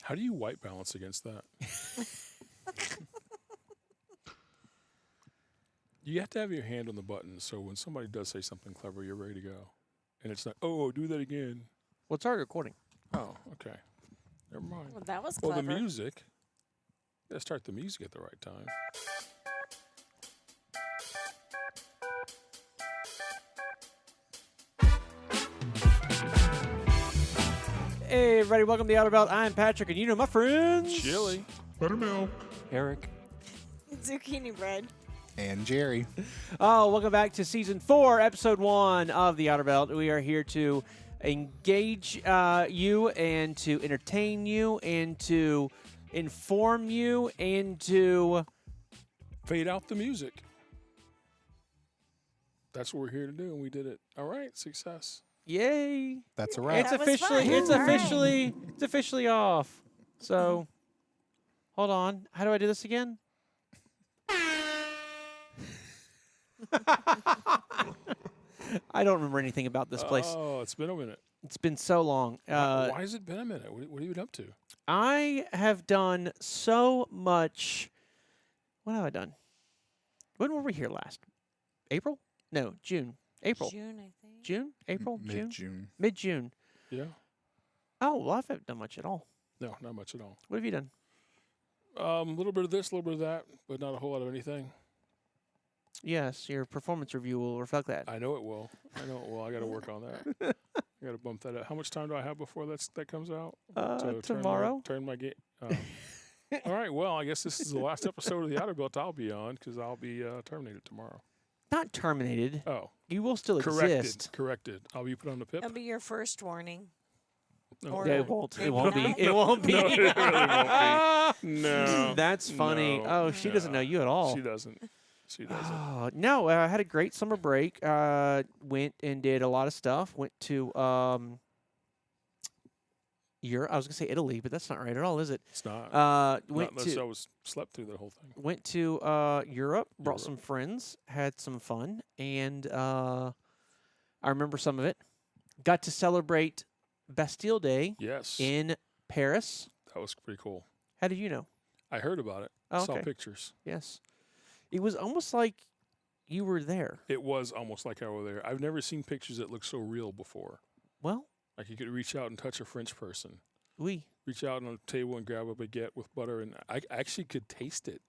How do you white balance against that? You have to have your hand on the button, so when somebody does say something clever, you're ready to go. And it's not, oh, do that again. Well, it's already recording. Oh, okay. Never mind. Well, that was Well, clever. the music. Let's start the music at the right time. Hey, everybody, welcome to the Outer Belt. I'm Patrick, and you know my friends. Chili. Buttermilk. Eric. Zucchini bread. And Jerry. Oh, welcome back to Season 4, Episode 1 of the Outer Belt. We are here to engage you and to entertain you and to inform you and to... Fade out the music. That's what we're here to do, and we did it. All right, success. Yay. That's a wrap. That was fun. It's All right. officially off. So, hold on. How do I do this again? I don't remember anything about this place. Oh, it's been a minute. It's been so long. Why has it been a minute? What have you been up to? I have done so much. What have I done? When were we here last? April? No, June. April. June, I think. June? April? June? Mid-June. Mid-June. Yeah. Oh, well, I haven't done much at all. No, not much at all. What have you done? A little bit of this, a little bit of that, but not a whole lot of anything. Yes, your performance review will reflect that. I know it will. I got to work on that. I got to bump that up. How much time do I have before that comes out? To tomorrow. Turn my game. All right. Well, I guess this is the last episode of the Outer Belt I'll be on because I'll be terminated tomorrow. Not terminated. Oh, You will still corrected. exist. Corrected. I'll be put on the PIP. That'll be your first warning. No, or- Yeah, No. it won't. It Maybe won't be. not. It won't be. No, it really won't be. No. That's funny. No. Oh, she doesn't know you at all. She doesn't. She doesn't. Oh, no, I had a great summer break. Went and did a lot of stuff. Went to Europe. I was gonna say Italy, but that's not right at all, is it? It's not. Went Not unless to I was slept through the whole thing. went to Europe. Brought Europe. some friends. Had some fun, and I remember some of it. Got to celebrate Bastille Day Yes. in Paris. That was pretty cool. How did you know? I heard about it. Oh, Saw okay. pictures. Yes, it was almost like you were there. It was almost like I were there. I've never seen pictures that look so real before. Well, Like you could reach out and touch a French person. we. Reach out on a table and grab a baguette with butter, and I actually could taste it.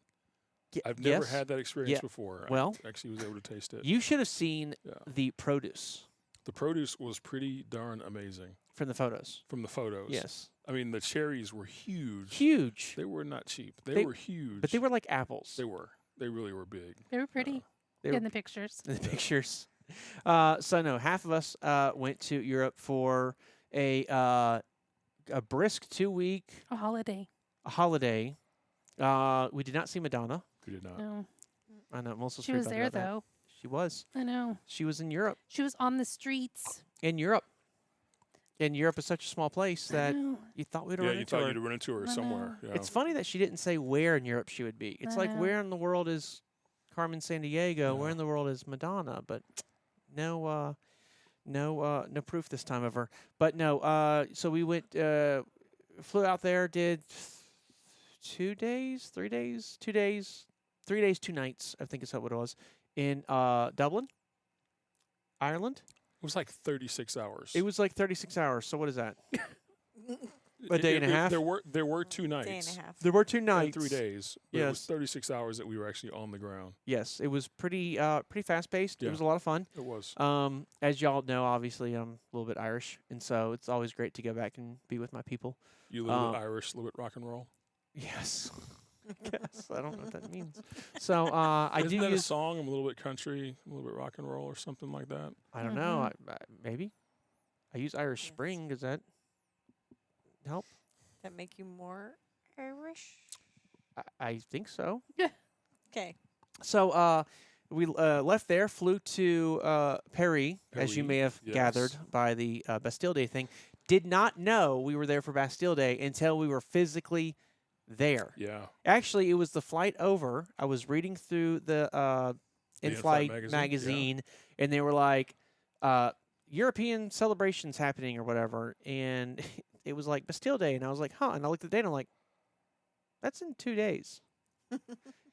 Ye- I've never yes. had that experience Yeah. before. Well, I actually was able to taste it. You should have seen Yeah. the produce The produce was pretty darn amazing from the photos. from the photos. Yes. I mean, the cherries were huge. Huge. They were not cheap. They They- were huge. But they were like apples. They were. They really were big. They were pretty They were in the pictures. in the pictures. So no, half of us went to Europe for a brisk 2-week A holiday. holiday. We did not see Madonna. We did not. No, I know. I'm also she was there though. She was. I know. She was in Europe. She was on the streets. In Europe. And Europe is such a small place I that know. you thought we'd Yeah, run you into thought her. you'd run into her I somewhere. Yeah. It's funny that she didn't say where in Europe she would be. It's I like know. where in the world is Carmen San Diego? Where Yeah. in the world is Madonna? But no proof this time of her. But no, so we went, flew out there, did 2 days, 3 days, 2 days, 3 days, 2 nights. I think is what it was in Dublin, Ireland. It was like 36 hours. It was like 36 hours. So what is that? A day and a half? There were 2 nights. Day and a half. There were 2 And nights. 3 days. But it was Yes. 36 hours that we were actually on the ground. Yes, it was pretty fast paced. It Yeah. was a lot of fun. It was. As y'all know, obviously I'm a little bit Irish, and so it's always great to go back and be with my people. You a little bit um, Irish, a little bit rock and roll. Yes. Guess I don't know what that means. So I Isn't do that a use. song? I'm a little bit country, a little bit rock and roll, or something like that. I don't know. Maybe I use Irish Yes. Spring. Does that help? That make you more Irish? I think so. Okay. So we left there, flew to Paris, as you Paris, may have yes. gathered by the Bastille Day thing. Did not know we were there for Bastille Day until we were physically there. Yeah. Actually, it was the flight over. I was reading through the In-Flight in-flight magazine, magazine, and they were like, European celebrations happening or whatever. And it was like Bastille Day, and I was like, huh. And I looked at the date, and I'm like, that's in 2 days.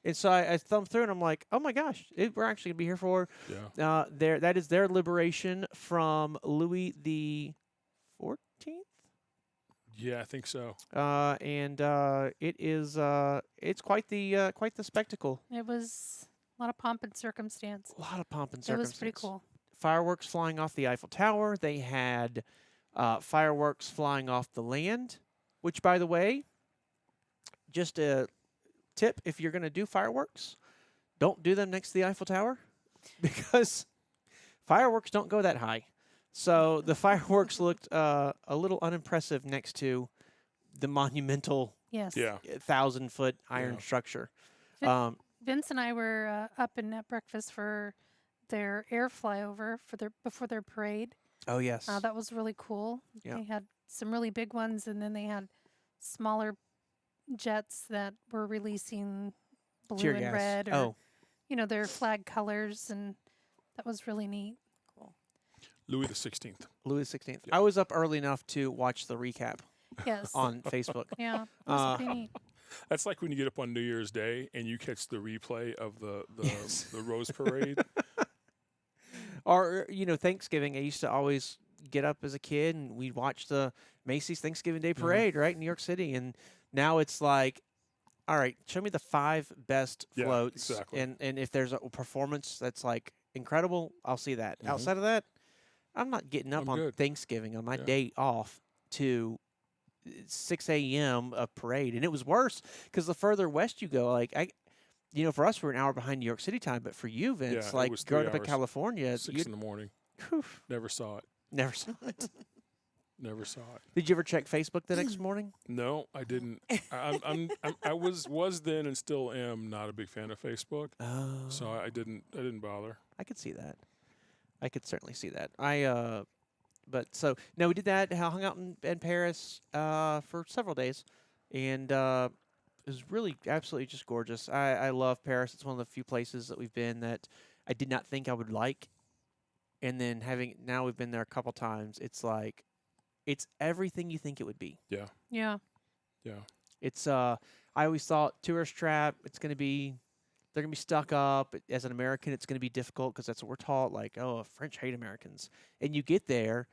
And so I thumbed through, and I'm like, oh my gosh, we're actually gonna be here for Yeah. that is their liberation from Louis the 14th. Yeah, I think so. And it is it's quite the spectacle. It was a lot of pomp and circumstance. A lot of pomp and It circumstance. was pretty cool. Fireworks flying off the Eiffel Tower. They had fireworks flying off the land, which, by the way, just a tip: if you're going to do fireworks, don't do them next to the Eiffel Tower because fireworks don't go that high. So the fireworks looked a little unimpressive next to the monumental Yes. Yeah. 1,000-foot iron Yeah. structure. Vin- Vince and I were up and at breakfast for their air flyover before their parade. Oh yes. That was really cool. Yeah. They had some really big ones, and then they had smaller jets that were releasing blue Tear and gas. red, or Oh, their flag colors, and that was really neat. Louis the 16th. Louis XVI. Yeah. I was up early enough to watch the recap Yes. on Facebook. Yeah. It was pretty neat. That's like when you get up on New Year's Day and you catch the replay of the Yes. the Rose Parade. Or Thanksgiving. I used to always get up as a kid and we'd watch the Macy's Thanksgiving Day Parade, right, in New York City. And now it's like, all right, show me the 5 best Yeah, floats, exactly. and if there's a performance that's like incredible, I'll see that. Mhm. Outside of that, I'm not getting up I'm on good. Thanksgiving on my Yeah. day off to 6 a.m. of parade. And it was worse because the further west you go, like for us, we're an hour behind New York City time, but for you, Vince, Yeah, it like was 3 growing up in hours. California, 6 in the morning. whew, Never saw it. never saw it. Never saw it. Did you ever check Facebook the next morning? No, I didn't. I was then and still am not a big fan of Facebook, Oh, so I didn't bother. I could see that. I could certainly see that. But so no, we did that. Hung out in Paris for several days, and it was really absolutely just gorgeous. I love Paris. It's one of the few places that we've been that I did not think I would like, and then now we've been there a couple times. It's like it's everything you think it would be. Yeah. Yeah. It's I always thought tourist trap. They're gonna be stuck up. As an American, it's gonna be difficult because that's what we're taught. Like, oh, French hate Americans, and you get there,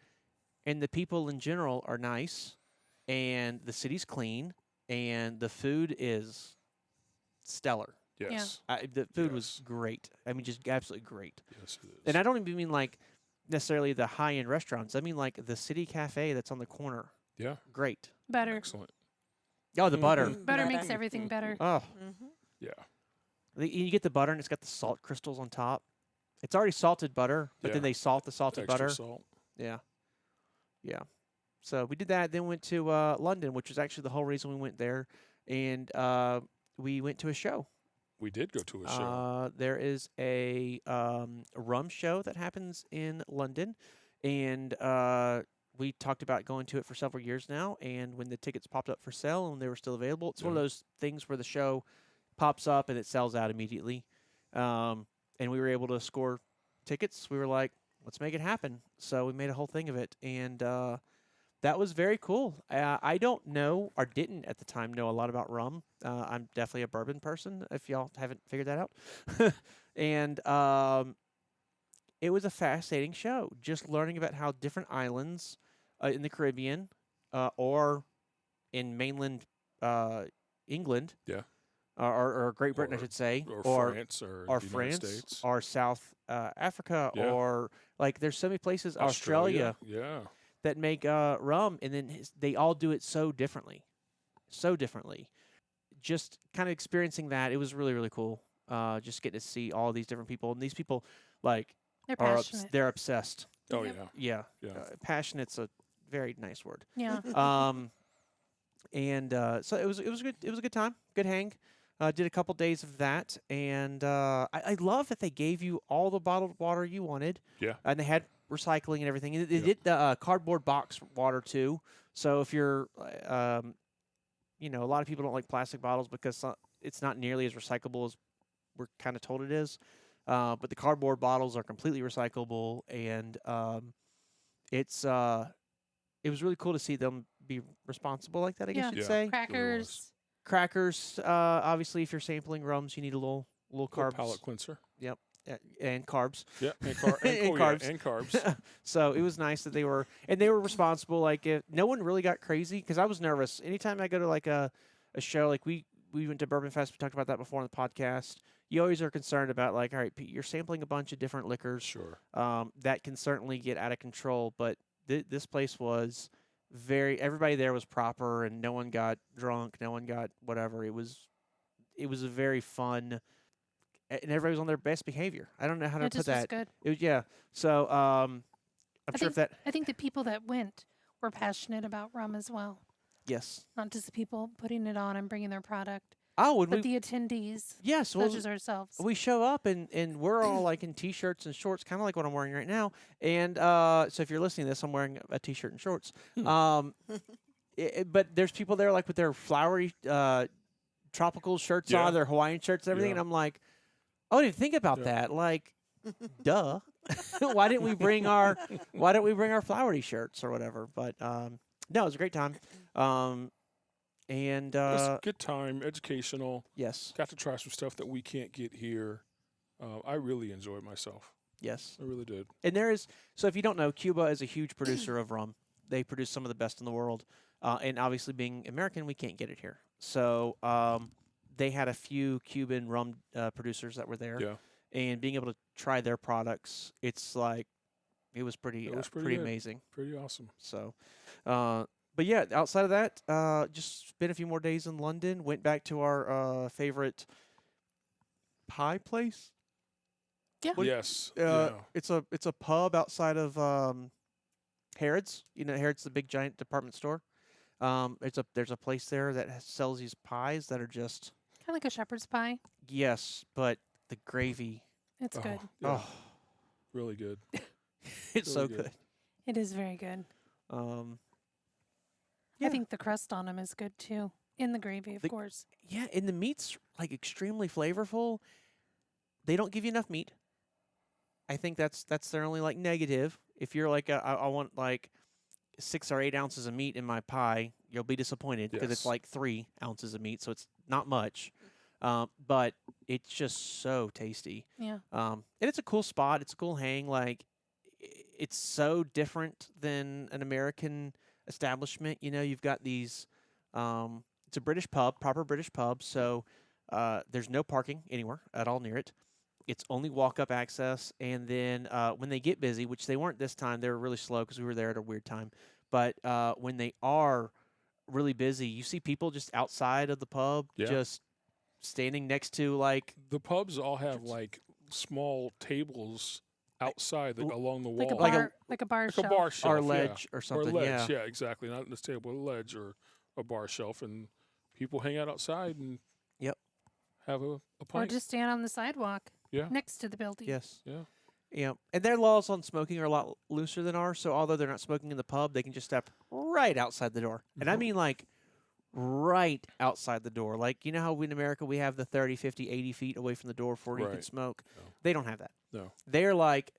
and the people in general are nice, and the city's clean, and the food is stellar. Yes. The food was Yes. great. I mean, just absolutely great. Yes, it is. And I don't even mean like necessarily the high-end restaurants. I mean like the city cafe that's on the corner. Yeah. Great. Better. Excellent. Oh, the butter. Mhm. Butter Better. makes everything better. Oh, Mm-hmm. Yeah. you get the butter and it's got the salt crystals on top. It's already salted butter, but Yeah. then they salt the salted Extra butter. salt. Yeah. Yeah. So we did that. Then went to London, which was actually the whole reason we went there. And we went to a show. We did go to a show. There is a rum show that happens in London. And we talked about going to it for several years now. And when the tickets popped up for sale and they were still available, it's one of Yeah. those things where the show pops up and it sells out immediately. And we were able to score tickets. We were like, let's make it happen. So we made a whole thing of it. And that was very cool. I don't know, or didn't at the time know a lot about rum. I'm definitely a bourbon person, if y'all haven't figured that out. And it was a fascinating show, just learning about how different islands in the Caribbean or in mainland England, Yeah. or Great Britain, I Or- should say, Or France or the United France, States. or South Africa, Yeah. or like there's so many places, Australia Yeah. that make rum, and then they all do it so differently. Just kind of experiencing that, it was really, really cool. Just getting to see all these different people, and these people like They're are passionate. they're obsessed. Oh Yep. yeah. Yeah, Yeah. passionate's a very nice word. Yeah. And so it was good. It was a good time, good hang. Did a couple days of that, and I love that they gave you all the bottled water you wanted. Yeah. And they had recycling and everything. They Yep. did the cardboard box water too. So if you're, a lot of people don't like plastic bottles because it's not nearly as recyclable as we're kind of told it is. But the cardboard bottles are completely recyclable, and it was really cool to see them be responsible like that, I guess Yeah. you'd Yeah. say. Crackers. Crackers. Obviously, if you're sampling rums, you need a little Little carbs. palate cleanser. And carbs. Yeah, and, And carbs. and carbs. So it was nice that they were responsible. Like, if no one really got crazy, because I was nervous. Anytime I go to like a show, like we went to Bourbon Fest. We talked about that before on the podcast. You always are concerned about, like, all right, you're sampling a bunch of different liquors. Sure. That can certainly get out of control. But this place was everybody there was proper, and no one got drunk. No one got whatever. It was a very fun. And everybody was on their best behavior. I don't know how to It put just that. was good. It was, yeah. So I'm sure if that. I think the people that went were passionate about rum as well. Yes. Not just the people putting it on and bringing their product, Oh, and but we the attendees, yes, such as ourselves. we show up and we're all like in t-shirts and shorts, kind of like what I'm wearing right now. And so if you're listening to this, I'm wearing a t-shirt and shorts. But there's people there like with their flowery tropical shirts Yeah. on, their Hawaiian shirts, and everything, Yeah. and I'm like, oh, I didn't think about Yeah. that. Like, duh. Why didn't we bring our flowery shirts or whatever? But no, it was a great time. And It was a good time, educational. yes, Got to try some stuff that we can't get here. I really enjoyed myself. yes. I really did. And there is, so if you don't know, Cuba is a huge producer of rum. They produce some of the best in the world. And obviously, being American, we can't get it here. So they had a few Cuban rum producers that were there. Yeah. And being able to try their products, it's like, it was pretty, It was pretty pretty good. amazing. Pretty awesome. So, but yeah, outside of that, just spent a few more days in London. Went back to our favorite pie place. Yeah. What- Yes. It's a pub outside of Harrods. You know, Harrods, the big giant department store. There's a place there that sells these pies that are just Kind of like a shepherd's pie. yes, but the gravy, It's Oh, good. yeah. oh, Really good. it's so Really good. good. It is very good. Yeah. I think the crust on them is good too. In the gravy, of The- course. Yeah, and the meat's like extremely flavorful. They don't give you enough meat. I think that's their only like negative. If you're like I want like 6 or 8 ounces of meat in my pie, you'll be disappointed because it's Yes. like 3 ounces of meat, so it's not much. But it's just so tasty. Yeah. And it's a cool spot. It's a cool hang. Like, it's so different than an American establishment. You know, you've got these. It's a British pub, proper British pub. So there's no parking anywhere at all near it. It's only walk-up access. And then when they get busy, which they weren't this time, they were really slow because we were there at a weird time. But when they are really busy, you see people just outside of the pub, Yeah. just standing next to like The pubs all have like small tables outside along the wall. Like a Like a- bar, like a bar Like shelf. a bar shelf. our yeah. ledge or something. Or ledge, yeah. exactly. Not this table, a ledge or a bar shelf, and people hang out outside and Yep. have a Or pint. just stand on the sidewalk Yeah. next to the building. Yes. Yeah. Yeah. And their laws on smoking are a lot looser than ours. So although they're not smoking in the pub, they can just step right outside the door. And I Mhm. mean like right outside the door. Like, you know how in America we have the 30, 50, 80 feet away from the door before you can Right. smoke? No. They don't have that. No. They're like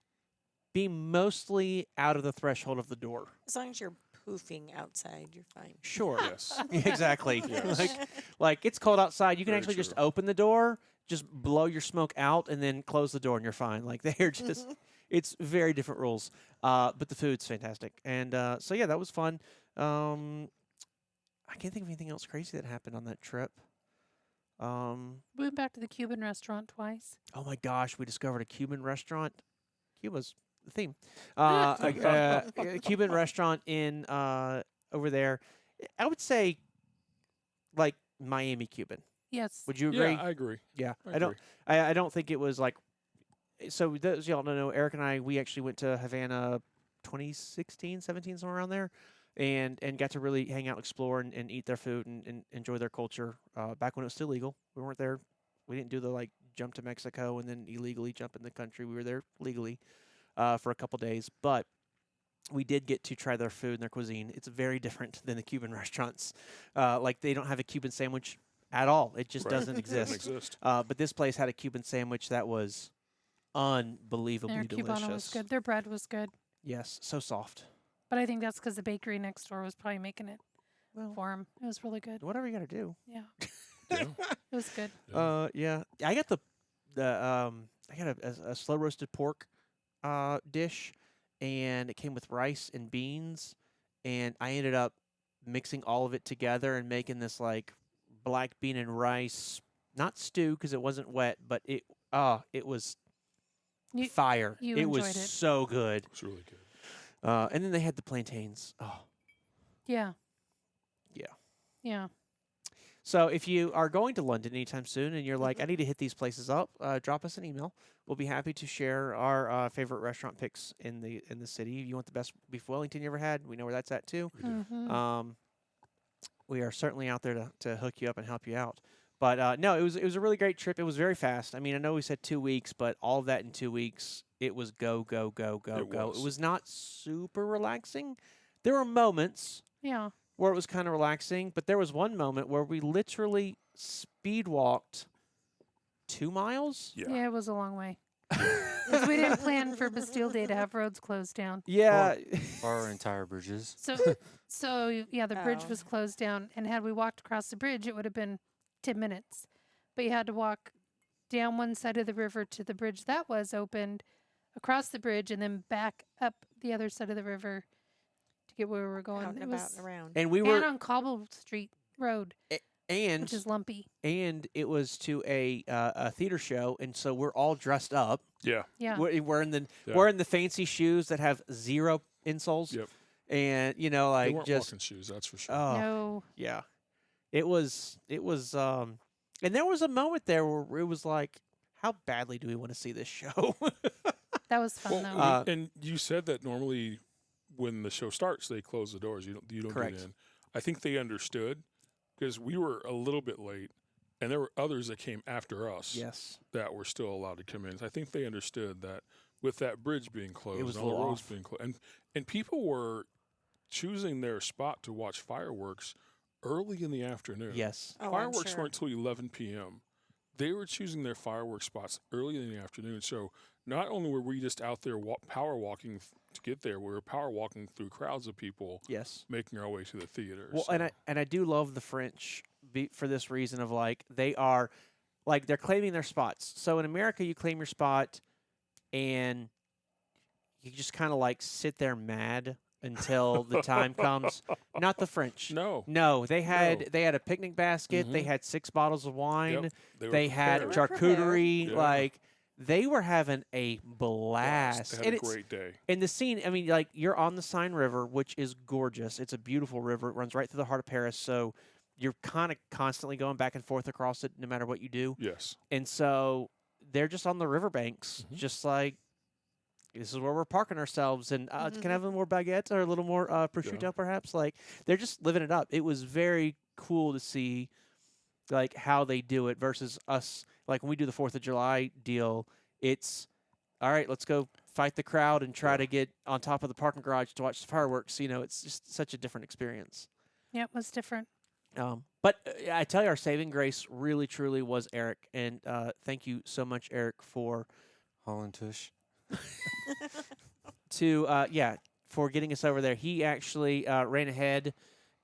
being mostly out of the threshold of the door. As long as you're poofing outside, you're fine. Sure. Yes. Exactly. Yes. Like it's cold outside. You can Very actually just true. open the door, just blow your smoke out, and then close the door, and you're fine. Like they're just, it's very different rules. But the food's fantastic, and so yeah, that was fun. I can't think of anything else crazy that happened on that trip. We went back to the Cuban restaurant twice. Oh my gosh, we discovered a Cuban restaurant. Cuba's the theme. A Cuban restaurant in over there. I would say like Miami Cuban. Yes. Would you agree? Yeah, I agree. Yeah, I agree. I don't think it was like. So those y'all don't know, Eric and I, we actually went to Havana 2016, 17, somewhere around there, and got to really hang out, explore, and eat their food and enjoy their culture. Back when it was still legal, we weren't there. We didn't do the like jump to Mexico and then illegally jump in the country. We were there legally for a couple days, but we did get to try their food and their cuisine. It's very different than the Cuban restaurants. Like they don't have a Cuban sandwich at all. It just Right. doesn't Doesn't exist. exist. But this place had a Cuban sandwich that was unbelievably Their delicious. Cubano was good. Their bread was good. Yes, so soft. But I think that's because the bakery next door was probably making it Well, for him. It was really good. whatever you got to do. Yeah, Yeah. it was good. Yeah. I got I got a slow roasted pork dish, and it came with rice and beans, and I ended up mixing all of it together and making this like black bean and rice, not stew because it wasn't wet, but it was You- fire. you it was enjoyed it. so good. It's really good. And then they had the plantains. Oh. Yeah. Yeah. Yeah. So if you are going to London anytime soon and you're like, I need to hit these places up, drop us an email. We'll be happy to share our favorite restaurant picks in the city. If you want the best beef Wellington you ever had, we know where that's at too. Mm-hmm. We are certainly out there to hook you up and help you out. But no, it was a really great trip. It was very fast. I mean, I know we said 2 weeks, but all of that in 2 weeks, it was go, go, go, go, It go. was. It was not super relaxing. There were moments Yeah. where it was kind of relaxing, but there was one moment where we literally speed walked 2 miles. Yeah. Yeah, it was a long way. 'Cause we didn't plan for Bastille Day to have roads closed down. Yeah. Our entire bridges. So yeah, the bridge Oh. was closed down, and had we walked across the bridge, it would have been 10 minutes. But you had to walk down one side of the river to the bridge that was opened, across the bridge, and then back up the other side of the river to get where we were going. Out and It about was and around. And we and were on Cobble Street Road, and which is lumpy. and it was to a theater show, and so we're all dressed up. Yeah. Yeah. We're in Yeah. wearing the fancy shoes that have 0 insoles. Yep. And They like weren't just walking shoes, that's for sure. oh No. yeah, it was and there was a moment there where it was like, how badly do we want to see this show? That was fun Well, though. and you said that normally when the show starts, they close the doors. You don't Correct. get in. I think they understood because we were a little bit late, and there were others that came after us Yes. that were still allowed to come in. I think they understood that with that bridge being closed, was a and all the little roads off. being closed, and people were choosing their spot to watch fireworks early in the afternoon. Yes. Oh, I'm Fireworks sure. weren't until 11 p.m. They were choosing their fireworks spots early in the afternoon. So not only were we just out there power walking to get there, we were power walking through crowds of people Yes. making our way to the theater. Well, so. and I do love the French for this reason of like they are like they're claiming their spots. So in America, you claim your spot, and you just kind of like sit there mad until the time comes. Not the French. No. No, they had No. they had a picnic basket. They Mhm. had 6 bottles of wine. Yep, were They had prepared. They were charcuterie. Yeah. Like they were having a Blast. blast. They And had a it's- great day. and the scene, I mean, like you're on the Seine River, which is gorgeous. It's a beautiful river. It runs right through the heart of Paris. So you're kind of constantly going back and forth across it no matter what you do. Yes. And so they're just on the riverbanks, Mhm. just like, this is where we're parking ourselves. And can I have a little more baguettes or a little more prosciutto, perhaps? Like, they're just living it up. It was very cool to see, like, how they do it versus us. Like, when we do the 4th of July deal, it's, all right, let's go fight the crowd and try Yeah. to get on top of the parking garage to watch the fireworks. You know, it's just such a different experience. Yeah, it was different. But I tell you, our saving grace really, truly was Eric. And thank you so much, Eric, for Holland Tush. for getting us over there. He actually ran ahead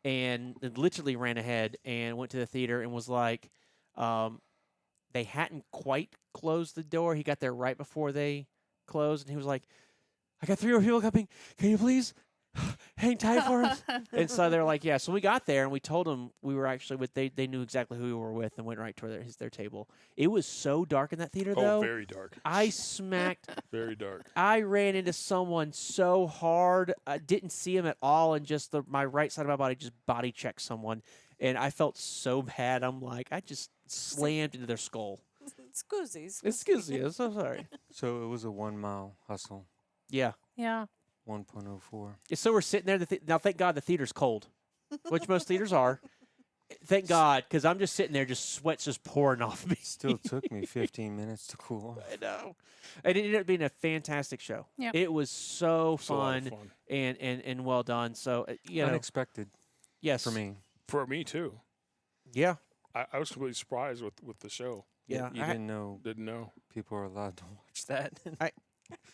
and literally ran ahead and went to the theater and was like, they hadn't quite closed the door. He got there right before they closed, and he was like, I got 3 more people coming. Can you please hang tight for us? And so they're like, yeah. So we got there and we told them we were actually with. They knew exactly who we were with and went right to their table. It was so dark in that theater, though. Oh, very dark. I smacked. Very dark. I ran into someone so hard. I didn't see him at all, and just my right side of my body just body checked someone, and I felt so bad. I'm like, I just slammed into their skull. Scoozies. Excuse me, I'm so sorry. So it was a 1 mile hustle. Yeah. Yeah. 1.04. So we're sitting there. Now, thank God the theater's cold, which most theaters are. Thank God, because I'm just sitting there, just sweat's just pouring off me. Still took me 15 minutes to cool off. I know. And it ended up being a fantastic show. Yep. It was so It's a lot of fun, fun. and well done. So, you know, Unexpected yes. for me. For me, too. Yeah. I was completely surprised with the show. Yeah. You didn't know Didn't know. people are allowed to watch that.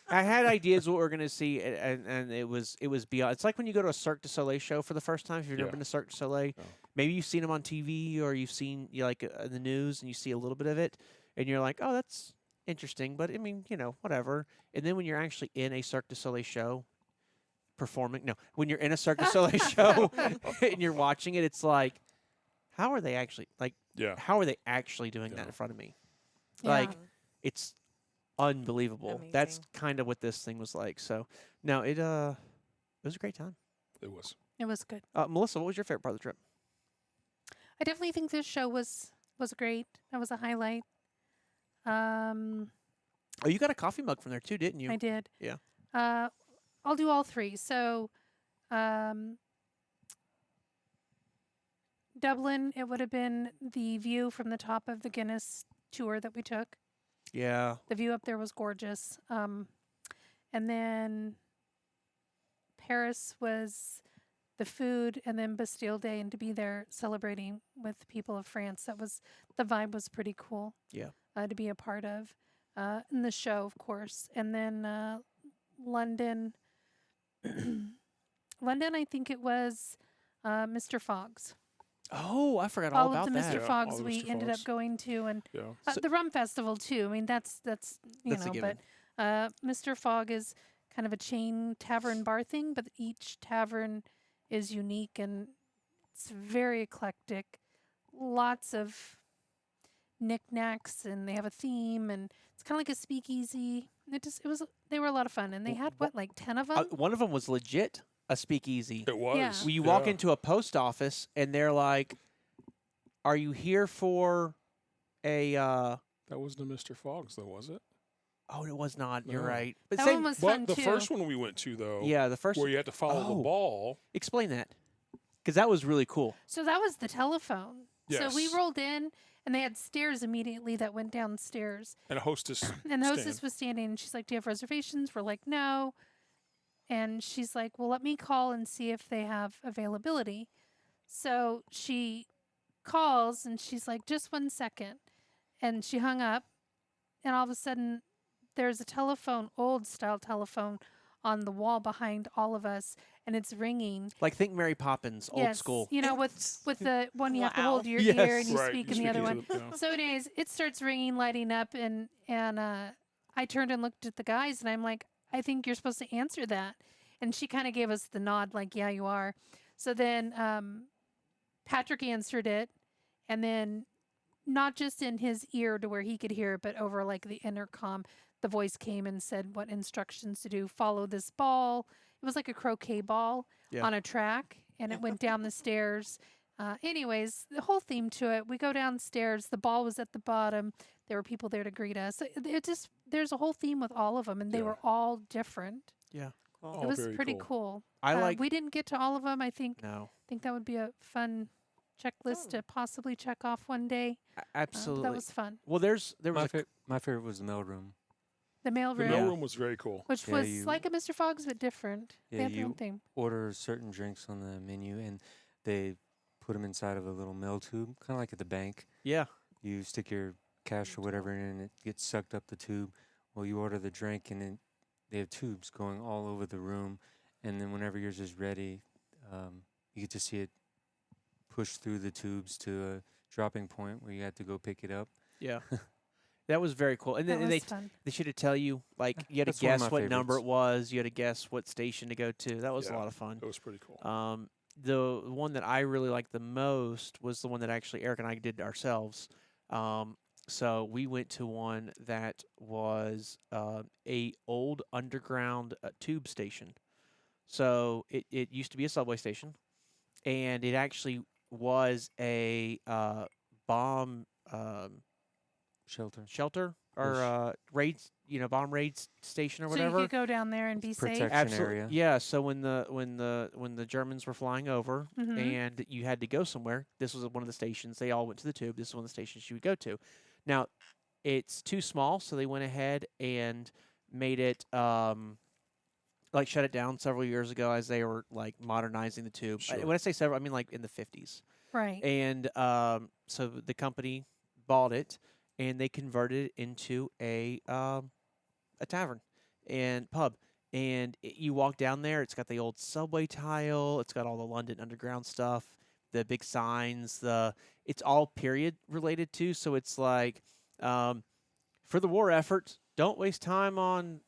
I had ideas what we're gonna see, and it was beyond. It's like when you go to a Cirque du Soleil show for the first time. If you've never Yeah. been to Cirque du Soleil, No. maybe you've seen them on TV or you've seen the news and you see a little bit of it, and you're like, oh, that's interesting. But I mean, whatever. And then when you're actually in a Cirque du Soleil show, performing, no, when you're in a Cirque du Soleil show and you're watching it, it's like, how are they actually Yeah. How are they actually doing that Yeah. in front of me? Yeah. Like, it's unbelievable. That's Amazing. kind of what this thing was like. So, no, it was a great time. It was. It was good. Melissa, what was your favorite part of the trip? I definitely think this show was great. That was a highlight. Oh, you got a coffee mug from there too, didn't you? I did. Yeah. I'll do all three. So, Dublin, it would have been the view from the top of the Guinness tour that we took. Yeah. The view up there was gorgeous. And then Paris was the food, and then Bastille Day, and to be there celebrating with the people of France. The vibe was pretty cool. Yeah. To be a part of. And the show, of course. And then London. London, I think it was Mr. Fogg's. Oh, I forgot all All about of the that. Mr. Yeah, Fogg's all the we Mr. ended up Fogg's. going to, and Yeah. So- the rum festival too. I mean, that's you That's a know, given. but Mr. Fogg is kind of a chain tavern bar thing, but each tavern is unique and it's very eclectic. Lots of knickknacks, and they have a theme, and it's kind of like a speakeasy. They were a lot of fun, and they had like 10 of them. One of them was legit a speakeasy. It was. Where you walk Yeah. into a post office and they're like, "Are you here for a?" That wasn't a Mr. Fogg's, though, was it? Oh, it was not. You're No. right. But That same. one was fun But the too. first one we went to, though, Yeah, the first. where you had to follow Oh. the ball. Explain that, because that was really cool. So that was the telephone. So we Yes. rolled in, and they had stairs immediately that went downstairs. And a hostess. And the hostess stand. was standing, and she's like, "Do you have reservations?" We're like, "No." And she's like, "Well, let me call and see if they have availability." So she calls, and she's like, "Just 1 second." And she hung up, and all of a sudden, there's a telephone, old style telephone, on the wall behind all of us, and it's ringing. Like think Mary Poppins, old Yes, school. You know, with the one you have to Wow. hold your Yes. ear and you Right, speak you in the other into one. So anyways, it starts ringing, lighting up, and I turned and looked at the guys, and I'm like, "I think you're supposed to answer that." And she kind of gave us the nod, like, "Yeah, you are." So then Patrick answered it, and then not just in his ear to where he could hear it, but over like the intercom, the voice came and said what instructions to do. Follow this ball. It was like a croquet ball Yeah. on a track, and it went down the stairs. Anyways, the whole theme to it, we go downstairs. The ball was at the bottom. There were people there to greet us. There's a whole theme with all of them, and they Yeah. were all different. Cool. It Oh, was very pretty cool. cool. I like. We didn't get to all of them. I think No, that would be a fun checklist to possibly check off one day. absolutely. That was fun. Well, there was My favorite was the mail room. The mail The room, mail room was very cool. which Yeah, was you- like a Mr. Fogg's but different. They Yeah, had their own you- thing. Order certain drinks on the menu, and they put them inside of a little mail tube, kind of like at the bank. yeah. You stick your cash or whatever in, and it gets sucked up the tube. Well, you order the drink, and then they have tubes going all over the room. And then whenever yours is ready, you get to see it push through the tubes to a dropping point where you have to go pick it up. Yeah. That was very cool. And That then was fun. they should have tell you, like, you had to That's one of guess my what number it favorites. was. You had to guess what station to go to. That was a Yeah. lot of fun. It was pretty cool. The one that I really liked the most was the one that actually Eric and I did ourselves. So we went to one that was a old underground tube station. So it used to be a subway station, and it actually was a bomb shelter or raid, bomb raid station or So you whatever. could go down there and be safe. Protect- Absolutely. area. Yeah. So when the Germans were flying over Mhm. and you had to go somewhere, this was one of the stations. They all went to the tube. This is one of the stations you would go to. Now, it's too small, so they went ahead and made it like shut it down several years ago as they were like modernizing the tube. Sure. When I say several, I mean like in the 50s. Right. And so the company bought it and they converted it into a tavern. and pub. And you walk down there, it's got the old subway tile, it's got all the London Underground stuff, the big signs, it's all period related too. So it's like, for the war effort, don't waste time on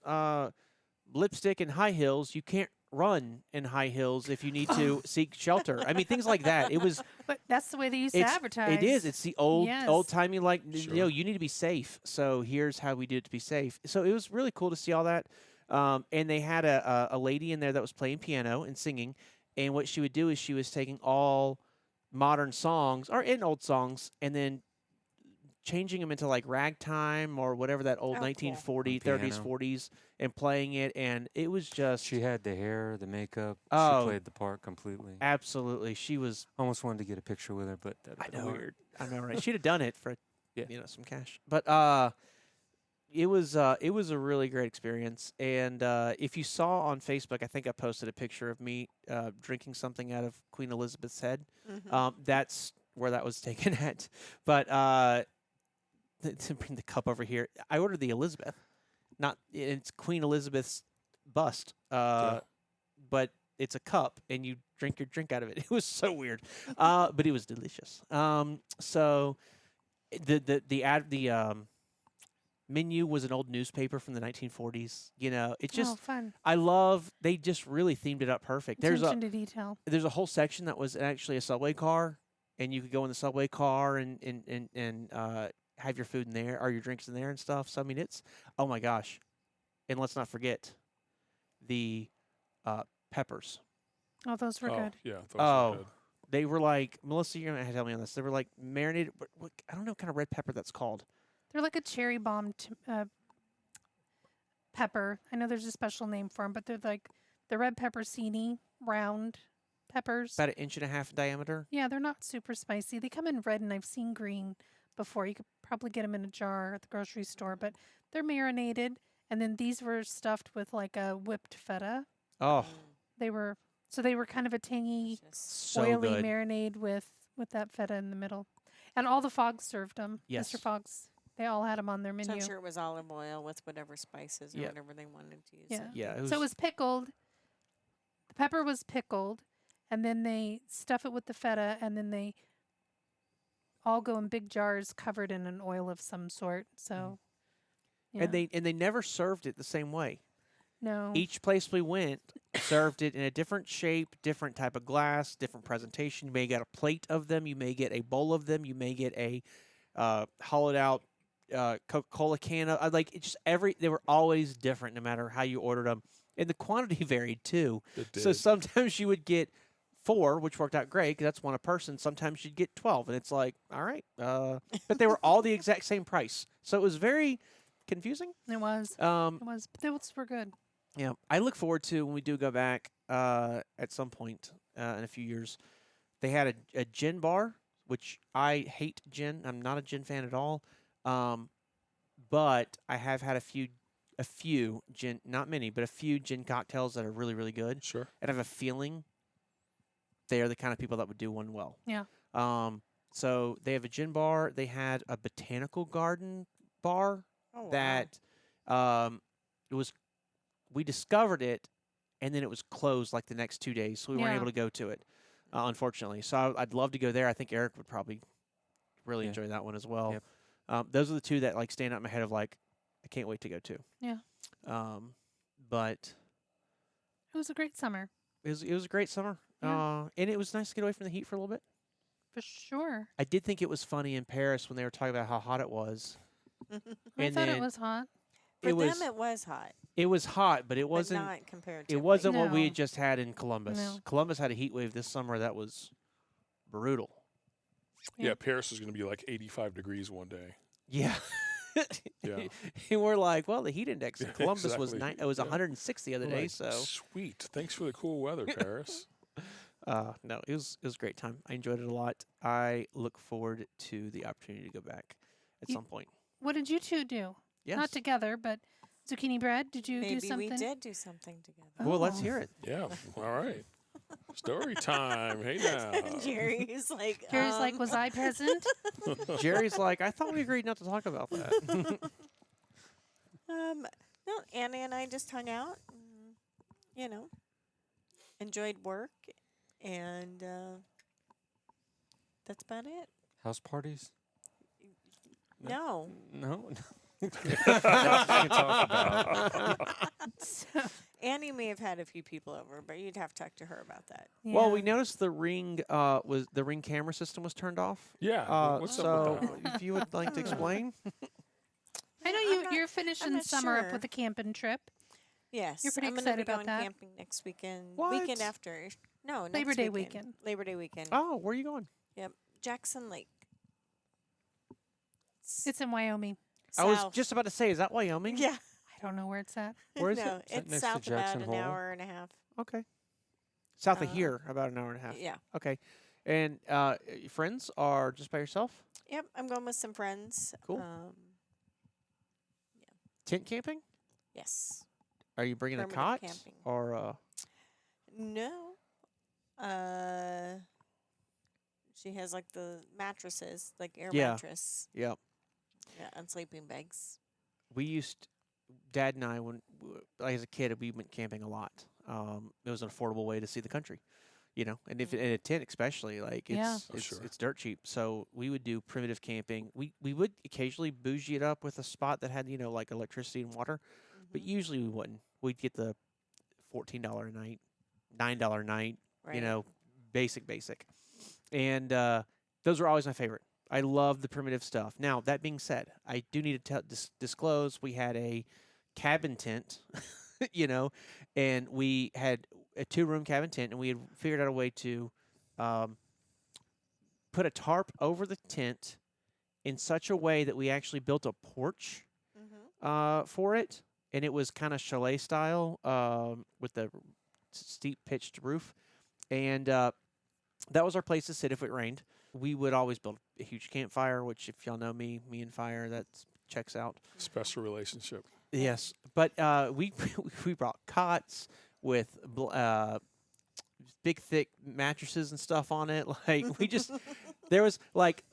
lipstick and high heels. You can't run in high heels if you need to seek shelter. I mean, things like that. It was. But that's the way they used to advertise. It is. It's the old Yes. timey, like, Sure. you need to be safe. So here's how we do it to be safe. So it was really cool to see all that. And they had a lady in there that was playing piano and singing. And what she would do is she was taking all modern songs or in old songs and then changing them into like ragtime or whatever that old Oh, cool. 1940s, On 30s, piano. 40s and playing it. And it was just She had the hair, the makeup. Oh. She played the part completely. absolutely. She was Almost wanted to get a picture with her, but that'd I have been know. weird. I know, right? She'd have done it for Yeah. some cash. But it was a really great experience. And if you saw on Facebook, I think I posted a picture of me drinking something out of Queen Elizabeth's head. That's where that was taken at. But to bring the cup over here, I ordered the Elizabeth. It's Queen Elizabeth's bust. But it's a cup, and you drink your drink out of it. It was so weird, but it was delicious. So the menu was an old newspaper from the 1940s. You know, it just fun. they just really themed it up perfect. Attention to detail. There's a whole section that was actually a subway car, and you could go in the subway car and have your food in there or your drinks in there and stuff. So I mean, it's oh my gosh, and let's not forget the peppers. Oh, those were good. Yeah. Those Oh. were good. They were like Melissa. You're gonna have to help me on this. They were like marinated. I don't know what kind of red pepper that's called. They're like a cherry bomb pepper. I know there's a special name for them, but they're like the red peppercini round peppers. About 1.5 inches in diameter. Yeah, they're not super spicy. They come in red, and I've seen green before. You could probably get them in a jar at the grocery store, but they're marinated. And then these were stuffed with like a whipped feta. Oh, They were kind of a tangy, so oily good. marinade with that feta in the middle. And all the Fogs served them. Yes. Mr. Fogs, they all had them on their So menu. I'm sure it was olive oil with whatever spices or Yep. whatever they wanted to use. Yeah. Yeah. So it was pickled. The pepper was pickled, and then they stuff it with the feta, and then they all go in big jars covered in an oil of some sort. So, yeah. And they never served it the same way. no. Each place we went served it in a different shape, different type of glass, different presentation. You may get a plate of them. You may get a bowl of them. You may get a hollowed out Coca-Cola can. Like it just they were always different no matter how you ordered them, and the quantity varied too. It did. So sometimes you would get 4, which worked out great because that's one a person. Sometimes you'd get 12, and it's like, all right, but they were all the exact same price. So it was very confusing. It was. It was. But those were good. Yeah, I look forward to when we do go back at some point in a few years. They had a gin bar, which I hate gin. I'm not a gin fan at all. But I have had a few gin, not many, but a few gin cocktails that are really, really good. Sure. And I have a feeling they are the kind of people that would do one well. Yeah. So they have a gin bar. They had a botanical garden bar Oh, wow. that it was. We discovered it, and then it was closed like the next 2 days, so we weren't Yeah. able to go to it, unfortunately. So I'd love to go there. I think Eric would probably really Yeah. enjoy that one as well. Yep. Those are the two that like stand out in my head of like I can't wait to go to. Yeah. But It was a great summer, it was a great summer, Yeah. and it was nice to get away from the heat for a little bit. for sure. I did think it was funny in Paris when they were talking about how hot it was. I And thought then it was hot. For it was them, it was hot, it was hot, but it but wasn't. not compared to. It wasn't what we No. had just had in Columbus. No. Columbus had a heat wave this summer that was brutal. Yeah. Yeah. Paris is going to be like 85 degrees one day. Yeah. Yeah. And we're like, well, the heat index in Yeah, Columbus was exactly. it was Yeah. 106 the other We're day. like, So sweet. Thanks for the cool weather, Paris. no, it was a great time. I enjoyed it a lot. I look forward to the opportunity to go back at You- some point. What did you two do? Yes. Not together, but Zucchini Bread. Did you Maybe do something? we did do something together. Well, let's Oh. hear it. Yeah. All right. Story time. Hey now. Jerry's like. Jerry's like, was I present? Jerry's like, I thought we agreed not to talk about that. No, Annie and I just hung out. You know, enjoyed work, and that's about it. House parties? No. No. Nothing you can talk about. Annie may have had a few people over, but you'd have to talk to her about that. Well, we Yeah. noticed the ring camera system was turned off. Yeah. What's so up with that? if you would like to explain. I know I'm not- you're finishing not summer up sure. with a camping trip. Yes, You're pretty I'm gonna excited be about going that? camping next weekend. What? Weekend after. No, next Labor Day weekend. weekend. Labor Day weekend. Oh, where are you going? Yep, Jackson Lake. It's in Wyoming. I was South. just about to say, is that Wyoming? Yeah. I don't know where it's at. Where is no, it? Is that it's next to south about Jackson an Hole? hour and a half. Okay. South of Uh, here, about an hour and a half. Yeah. Okay. And your friends are just by yourself? Yep, I'm going with some friends. Cool. Tent camping? Yes. Are you bringing a Primitive cot camping. or No. She has like the mattresses, like air Yeah. mattress. Yep. Yeah, and sleeping bags. We used Dad and I as a kid we went camping a lot. It was an affordable way to see the country, and if in a tent especially like Yeah. it's Oh, sure. it's dirt cheap. So we would do primitive camping. We would occasionally bougie it up with a spot that had like electricity and water, but Mhm. usually we wouldn't. We'd get the $14 a night, $9 a night, Right. basic. And those were always my favorite. I love the primitive stuff. Now, that being said, I do need to disclose we had a cabin tent, and we had a 2-room cabin tent, and we had figured out a way to put a tarp over the tent in such a way that we actually built a porch Mhm. for it, and it was kind of chalet style with the steep pitched roof, and that was our place to sit if it rained. We would always build a huge campfire, which if y'all know me and fire, that checks out. Special relationship. Yes, but we we brought cots with big thick mattresses and stuff on it. Like there was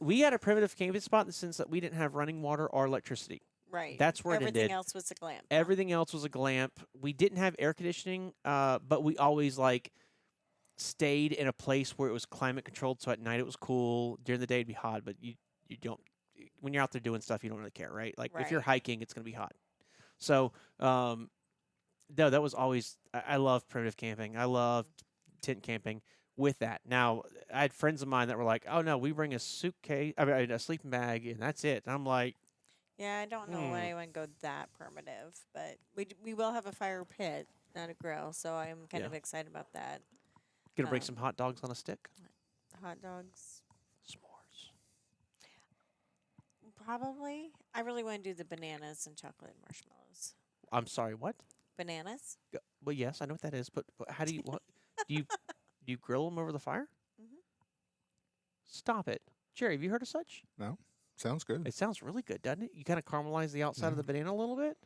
we had a primitive camping spot in the sense that we didn't have running water or electricity. Right. That's where it Everything ended. else was a glamp. Everything else was a glamp. We didn't have air conditioning, but we always stayed in a place where it was climate controlled. So at night it was cool. During the day it'd be hot, but you don't. When you're out there doing stuff, you don't really care, right? Like if you're Right. hiking, it's gonna be hot. So no, that was always. I love primitive camping. I loved tent camping. With that, now I had friends of mine that were like, "Oh no, we bring a suitcase, a sleeping bag, and that's it." And I'm like, Yeah, I don't know when I would go that primitive, but we will have a fire pit, not a grill, so I'm kind Yeah. of excited about that. "Gonna bring Um, some hot dogs on a stick." Hot dogs, S'mores. probably. I really want to do the bananas and chocolate marshmallows. I'm sorry, what? Bananas? Well, yes, I know what that is, but how do you what do you grill them over the fire? Mhm. Stop it, Jerry. Have you heard of such? No, sounds good. It sounds really good, doesn't it? You kind of caramelize the outside of the banana a little bit.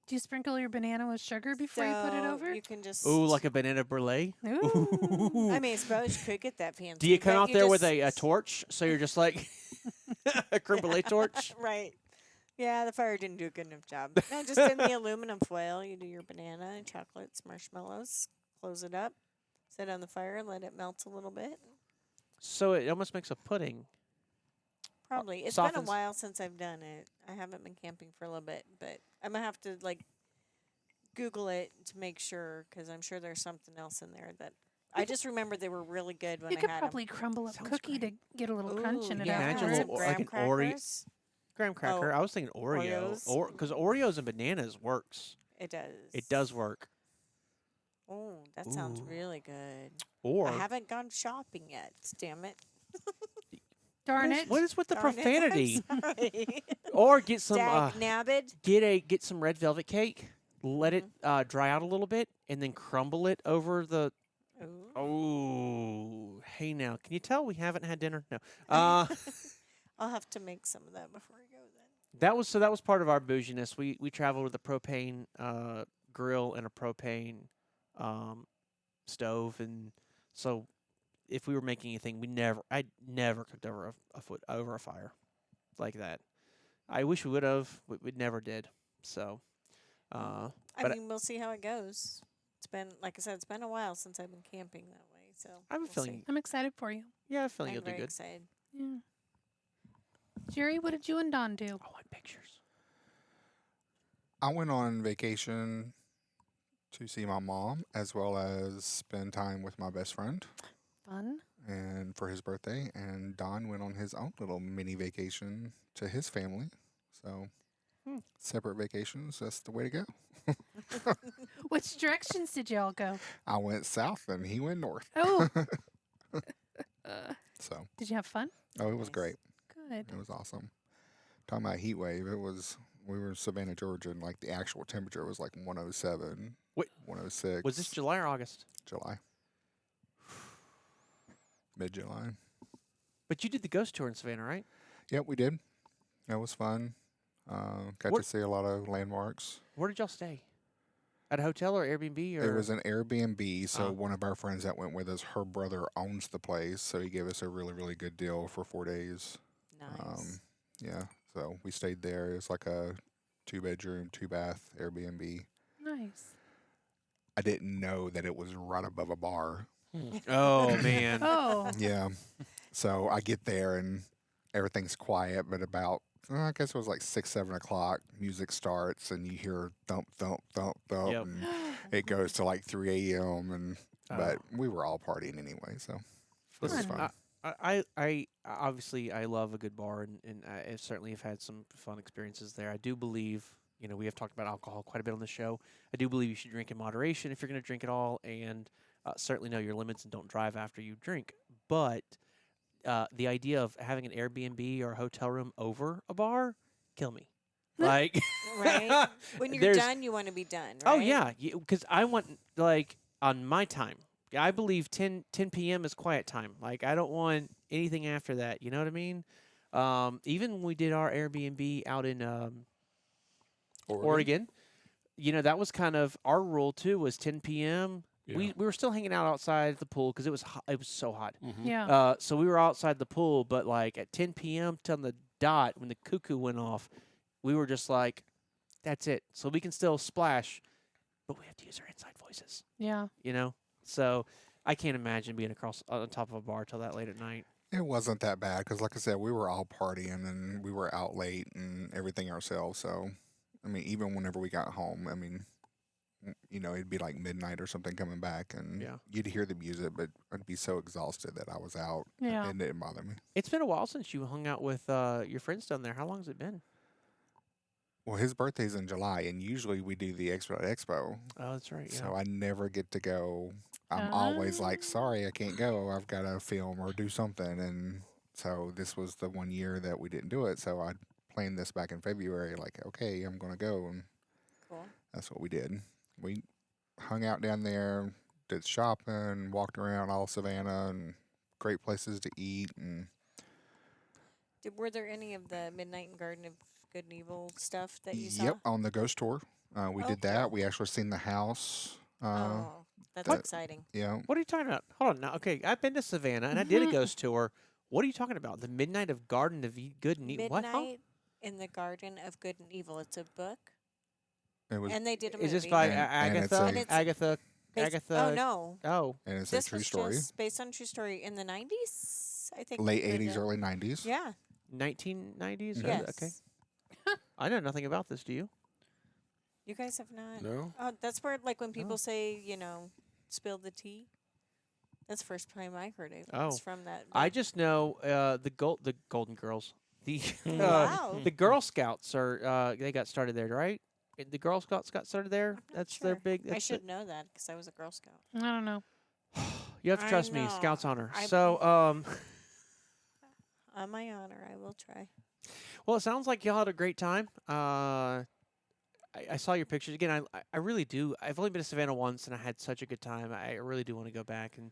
Do you sprinkle your banana with sugar before you put it So over? You can just. Ooh, like a banana brulee. Ooh. I mean, I suppose you could get that fancy. Do you come but out there with just- a torch? So you're just like a creme brulee torch. Right. Yeah, the fire didn't do a good enough job. No, just in the aluminum foil, you do your banana, chocolates, marshmallows, close it up, set it on the fire, let it melt a little bit. So it almost makes a pudding. Probably. It's been a softens- while since I've done it. I haven't been camping for a little bit, but I'm going to have to, Google it to make sure, because I'm sure there's something else in there that... I just remember they were really good when You I could had probably crumble up Sounds cookie great. to get a little them. crunch in it yeah, imagine afterwards. a little- like an Oreo- crackers. Graham cracker. I was thinking Oreo, Oreos. because Oreos and bananas works. It does. It does work. Oh, that sounds Ooh. really good. Or I haven't gone shopping yet. Damn it. Darn it. what is with the Darn it, I'm profanity? sorry. Or get some Dag nabbit. get some red velvet cake. Let it Mm-hmm. dry out a little bit, and then crumble it over the. Ooh. Oh, hey now, can you tell we haven't had dinner? No. Uh, I'll have to make some of that before I go then. that was part of our bouginess. We traveled with a propane grill and a propane stove, and so if we were making anything, I never cooked over over a fire like that. I wish we would have. We never did. So Uh, I but mean, we'll see how it goes. It's been, like I said, it's been a while since I've been camping that way. So I have a we'll feeling. see. I'm excited for you. Yeah, I have a feeling I'm you'll do very good. excited. Yeah. Jerry, what did you and Don do? I want pictures. I went on vacation to see my mom as well as spend time with my best friend Fun. and for his birthday. And Don went on his own little mini vacation to his family. So separate vacations, that's the way to go. Which directions did y'all go? I went south and he went north. Oh, So, did you have fun? oh, it was Nice. great. Good. It was awesome. Talking about heat wave, we were in Savannah, Georgia, and like the actual temperature was like 107, Wait, 106. was this July or August? July? Mid-July. But you did the ghost tour in Savannah, right? Yep, we did. That was fun. Got What- to see a lot of landmarks. Where did y'all stay? At a hotel or Airbnb? Or It was an Airbnb, so Oh. one of our friends that went with us, her brother owns the place, so he gave us a really, really good deal for 4 days. Nice. Yeah, so we stayed there. It was like a 2-bedroom, 2-bath Airbnb. Nice. I didn't know that it was right above a bar. Oh man. Oh, Yeah. So I get there and everything's quiet, but about, I guess it was like 6, 7 o'clock, music starts and you hear thump, thump, thump, thump. Yep. And it goes to like 3 a.m. And, but Oh. we were all partying anyway. So it was Listen, fun. I obviously I love a good bar, and I certainly have had some fun experiences there. I do believe, we have talked about alcohol quite a bit on the show. I do believe you should drink in moderation if you're going to drink it all, and certainly know your limits and don't drive after you drink. But the idea of having an Airbnb or a hotel room over a bar, kill me. Like, Right? When you're there's- done, you want to be done, right? Oh yeah, because I want like on my time. I believe 10 p.m. is quiet time. Like I don't want anything after that. You know what I mean? Even when we did our Airbnb out in Oregon, that was kind of our rule too. Was 10 p.m. Yeah. We were still hanging out outside the pool because it was hot, it was so hot. Mhm. yeah. So we were outside the pool, but like at 10 p.m. to the dot when the cuckoo went off, we were just like, that's it. So we can still splash, but we have to use our inside voices. Yeah. So I can't imagine being across on top of a bar till that late at night. It wasn't that bad because, like I said, we were all partying and we were out late and everything ourselves. So, I mean, even whenever we got home, I mean, it'd be like midnight or something coming back, and Yeah. you'd hear the music, but I'd be so exhausted that I was out. Yeah. It didn't bother me. It's been a while since you hung out with your friends down there. How long has it been? Well, his birthday's in July, and usually we do the Expo. Oh, that's right. Yeah. So I never get to go. I'm always like, sorry, I can't go. I've got to film or do something. And so this was the one year that we didn't do it. So I planned this back in February, like, okay, I'm going to go. And Cool. that's what we did. We hung out down there, did shopping, walked around all Savannah, and great places to eat. And Were there any of the Midnight and Garden of Good and Evil stuff that you saw? yep, on the ghost tour, we Oh, did cool. that. We actually seen the house. Oh, that's that- exciting. Yeah. What are you talking about? Hold on now. Okay, I've been to Savannah and I did a ghost tour. What are you talking about? The Midnight of Garden of Good and Evil. What? Midnight in the Garden of Good and Evil. It's a book, It was, and they did a movie. Is this by And it's Agatha? a- And it's Agatha? Based- Agatha? Oh no, Oh, and it's this a true was story. just based on true story in the 90s. I think Late they did 80s, it. early 90s. Yeah. 1990s? Yes. Okay. I know nothing about this. Do you? You guys have not. No? Oh, that's where like when people Oh. say spill the tea. That's the first time I heard it. Oh. Was from that. I book. just know the Golden Girls. The Wow. the Girl Scouts are they got started there, right? The Girl Scouts got started there. not That's their sure. big. I that's should know that because I was a Girl Scout. I don't know. You have to I trust me. know. Scouts honor. I- So On my honor, I will try. well, it sounds like y'all had a great time. I saw your pictures again. I really do. I've only been to Savannah once, and I had such a good time. I really do want to go back and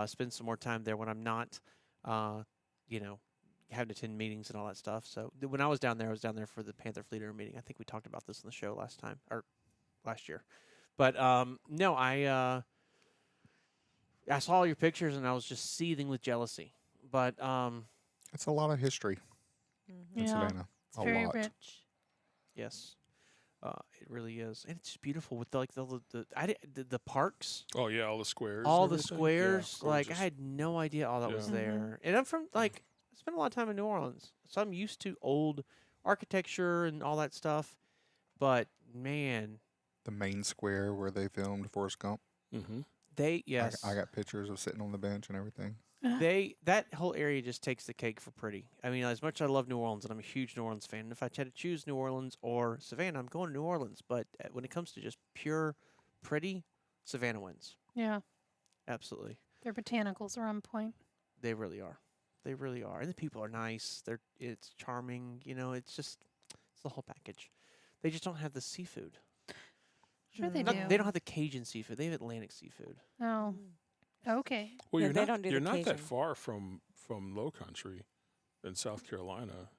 spend some more time there when I'm not, having to attend meetings and all that stuff. So when I was down there for the Panther Fleeter meeting. I think we talked about this on the show last year. But no, I saw all your pictures, and I was just seething with jealousy. But It's a lot of history in Yeah. Savannah. It's A very lot. rich. yes. It really is, and it's just beautiful with the parks, Oh yeah, all the squares. all and the everything. squares. Yeah, Like I gorgeous. had no idea all that was Yeah. there, and I'm from like I spent a lot of time in New Orleans, so I'm used to old architecture and all that stuff. But man, The main square where they filmed Forrest Gump. Mm-hmm. I got pictures of sitting on the bench and everything. That whole area just takes the cake for pretty. I mean, as much as I love New Orleans, and I'm a huge New Orleans fan, and if I had to choose New Orleans or Savannah, I'm going to New Orleans. But when it comes to just pure pretty, Savannah wins. Yeah, Absolutely. their botanicals are on point. They really are. They really are. And the people are nice. It's charming. You know, it's the whole package. They just don't have the seafood. Sure they Not- do. They don't have the Cajun seafood. They have Atlantic seafood. Oh, okay. Well, Yeah, you're they not. don't do You're the not that Cajun. far from Low Country, in South Carolina.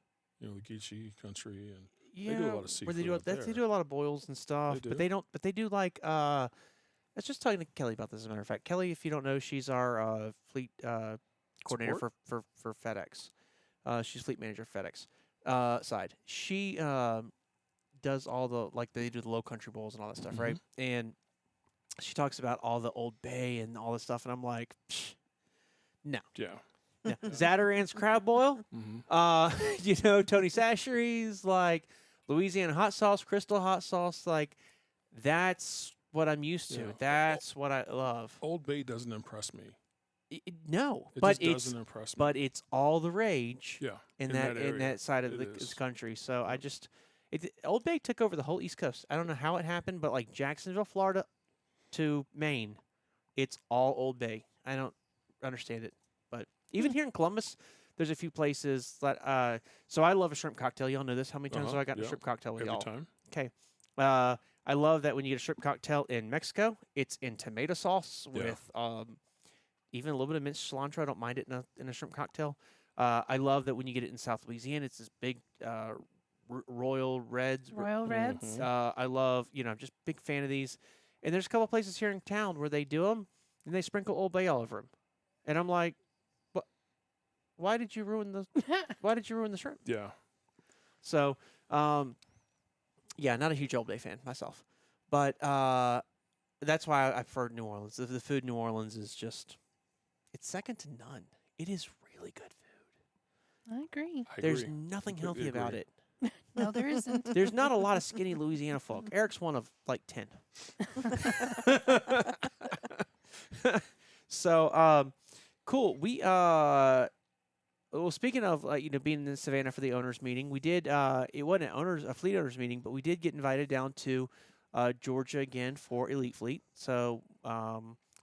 You know, the Geechee country, and Yeah, do a lot of where they seafood do up they there. do a lot of boils and stuff, do? but they don't. But they do like. I was just talking to Kelly about this. As a matter of fact, Kelly, if you don't know, she's our fleet coordinator Support? for FedEx. She's fleet manager for FedEx side. She does all the they do the Low Country bowls and all that stuff, right? And she talks about all the Old Bay and all this stuff, and I'm like, Psh, no. Yeah. Zataran's crab boil. Mm-hmm. Tony Sachery's like Louisiana hot sauce, Crystal hot sauce. Like that's what I'm used to. Yeah. That's what I love. Old Bay doesn't impress me. No, It but just it's doesn't impress me. but it's all the rage yeah, in that in area, that side of it the is. country. So Old Bay took over the whole East Coast. I don't know how it happened, but like Jacksonville, Florida, to Maine, it's all Old Bay. I don't understand it, but even here in Columbus, there's a few places that. So I love a shrimp cocktail. Y'all know this. How many times have I gotten a yeah. shrimp cocktail with Every y'all? time. Okay. I love that when you get a shrimp cocktail in Mexico, it's in tomato sauce Yeah. with even a little bit of minced cilantro. I don't mind it in a shrimp cocktail. I love that when you get it in South Louisiana, it's this big Royal Reds. Royal Reds. Mhm. I love, I'm just a big fan of these. And there's a couple places here in town where they do them and they sprinkle Old Bay all over them. And I'm like, what? Why did you ruin the? Why did you ruin the shrimp? Yeah. So, yeah, not a huge Old Bay fan myself, but that's why I prefer New Orleans. The food in New Orleans is it's second to none. It is really good food. I agree. I There's agree. nothing Completely healthy about agree. it. No, there isn't. There's not a lot of skinny Louisiana folk. Eric's one of like 10. So, cool. We well, speaking of being in Savannah for the owners meeting, we did. It wasn't a fleet owners meeting, but we did get invited down to Georgia again for Elite Fleet. So,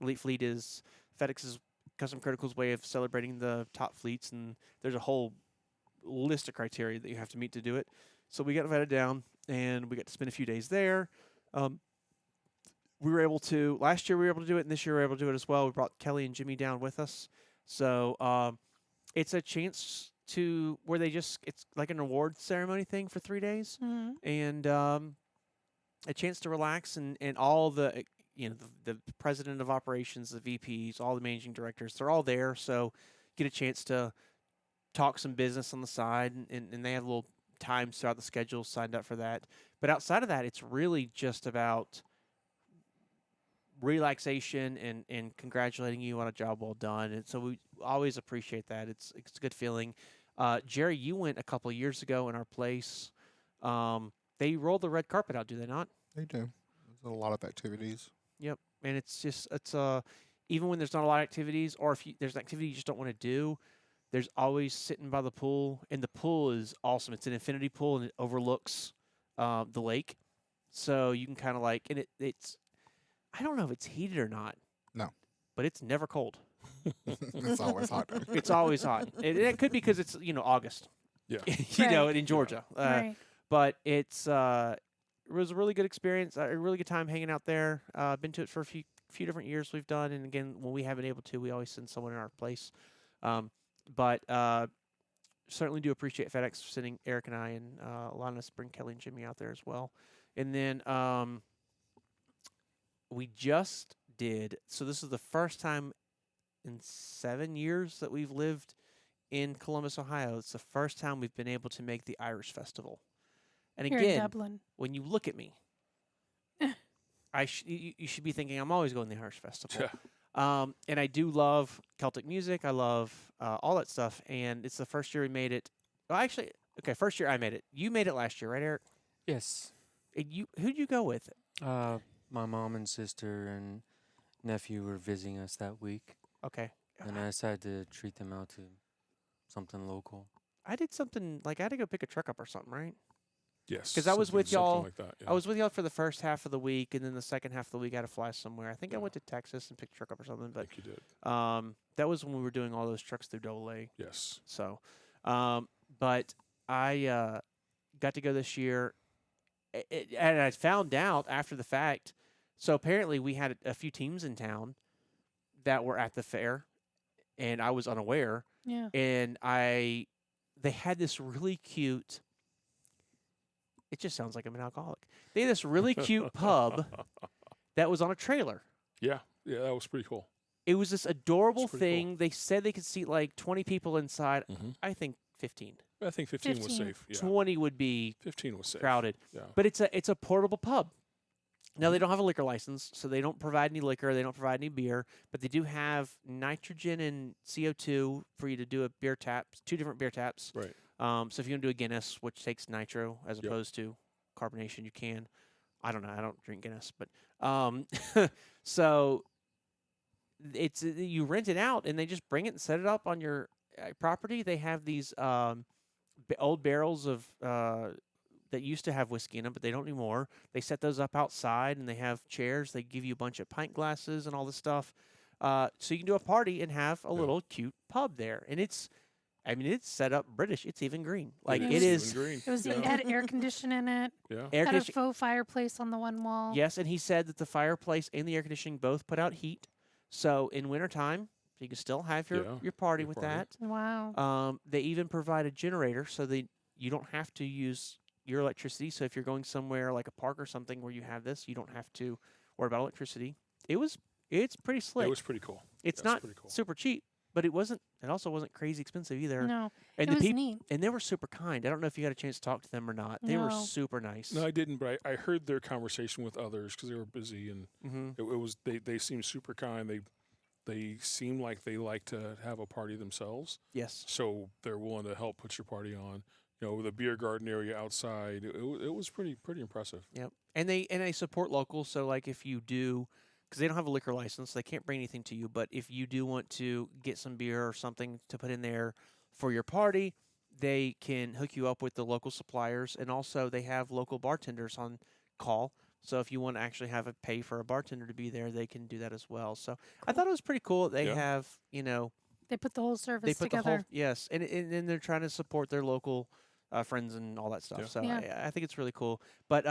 Elite Fleet is FedEx's Custom Critical's way of celebrating the top fleets, and there's a whole list of criteria that you have to meet to do it. So we got invited down, and we got to spend a few days there. We were able to last year. We were able to do it, and this year we were able to do it as well. We brought Kelly and Jimmy down with us, so it's a chance to where it's like an award ceremony thing for 3 days, Mhm. and a chance to relax and all the the president of operations, the VPs, all the managing directors, they're all there, so get a chance to talk some business on the side, and they have little times throughout the schedule signed up for that. But outside of that, it's really just about relaxation and congratulating you on a job well done. And so we always appreciate that. It's a good feeling. Jerry, you went a couple of years ago in our place. They roll the red carpet out, do they not? They do. There's a lot of activities. Yep. And it's even when there's not a lot of activities, or if there's an activity you just don't want to do, there's always sitting by the pool, and the pool is awesome. It's an infinity pool, and it overlooks the lake, so you can kind of and it's I don't know if it's heated or not. No. But it's never cold. It's always hot. Though. It's always hot. It could be because it's August. Yeah. In Georgia. Right. But it was a really good experience. A really good time hanging out there. Been to it for a few different years we've done, and again when we haven't been able to, we always send someone in our place. But certainly do appreciate FedEx sending Eric and I and allowing us to bring Kelly and Jimmy out there as well. And then we just did. So this is the first time in 7 years that we've lived in Columbus, Ohio. It's the first time we've been able to make the Irish Festival. And Here in again, Dublin. when you look at me, you should be thinking I'm always going to the Irish Festival. And I do love Celtic music. I love all that stuff. And it's the first year we made it. Well, actually, okay, first year I made it. You made it last year, right, Eric? Yes. And who'd you go with? My mom and sister and nephew were visiting us that week, Okay. and I decided to treat them out to something local. I did something like I had to go pick a truck up or something, right? Yes. 'Cause I was with something y'all- Like that, yeah. I was with y'all for the first half of the week, and then the second half of the week I had to fly somewhere. I think I went to Texas and picked a truck up or something. I But think you did. that was when we were doing all those trucks through AA. Yes. So, but I got to go this year, and I found out after the fact. So apparently we had a few teams in town that were at the fair, and I was unaware. Yeah. And they had this really cute. It just sounds like I'm an alcoholic. They had this really cute pub that was on a trailer. Yeah. Yeah, that was pretty cool. It was this adorable That's pretty cool. thing. They said they could seat like 20 people inside. Hmm. I think 15. I think 15 was 15. safe. Yeah. 20 would be 15 was safe. crowded. Yeah. But it's a portable pub. Now they don't have a liquor license, so they don't provide any liquor. They don't provide any beer, but they do have nitrogen and CO2 for you to do a beer tap, 2 different beer taps. Right. So if you want to do a Guinness, which takes nitro as Yep. opposed to carbonation, you can. I don't know. I don't drink Guinness, but so it's you rent it out and they just bring it and set it up on your property. They have these old barrels of that used to have whiskey in them, but they don't anymore. They set those up outside and they have chairs. They give you a bunch of pint glasses and all this stuff. So you can do a party and have a little cute pub there. And it's set up British. It's even green. Like It it is. is. Green. It was Yeah. it had air conditioning in it. Yeah. Air Had a conditioning. faux fireplace on the one wall. Yes, and he said that the fireplace and the air conditioning both put out heat. So in wintertime, you can still have Yeah, your party your with party. that. Wow. They even provide a generator so you don't have to use your electricity. So if you're going somewhere like a park or something where you have this, you don't have to worry about electricity. It's pretty slick. It was pretty cool. It's That's not pretty cool. super cheap, but it also wasn't crazy expensive either. No. And It the was people neat. and they were super kind. I don't know if you got a chance to talk to them or not. They were No. super nice. No, I didn't, but I heard their conversation with others because they were busy, and Mm-hmm. it was they seemed super kind. They seem like they like to have a party themselves, Yes. so they're willing to help put your party on. With a beer garden area outside, it was pretty impressive. Yep. And they support local. So like if you do, because they don't have a liquor license, they can't bring anything to you. But if you do want to get some beer or something to put in there for your party, they can hook you up with the local suppliers. And also they have local bartenders on call. So if you want to actually pay for a bartender to be there, they can do that as well. So I thought it was pretty cool that they Yeah. have, They put the whole service they put together. the whole yes, and they're trying to support their local friends and all that stuff. Yeah. So Yeah. I think it's really cool. But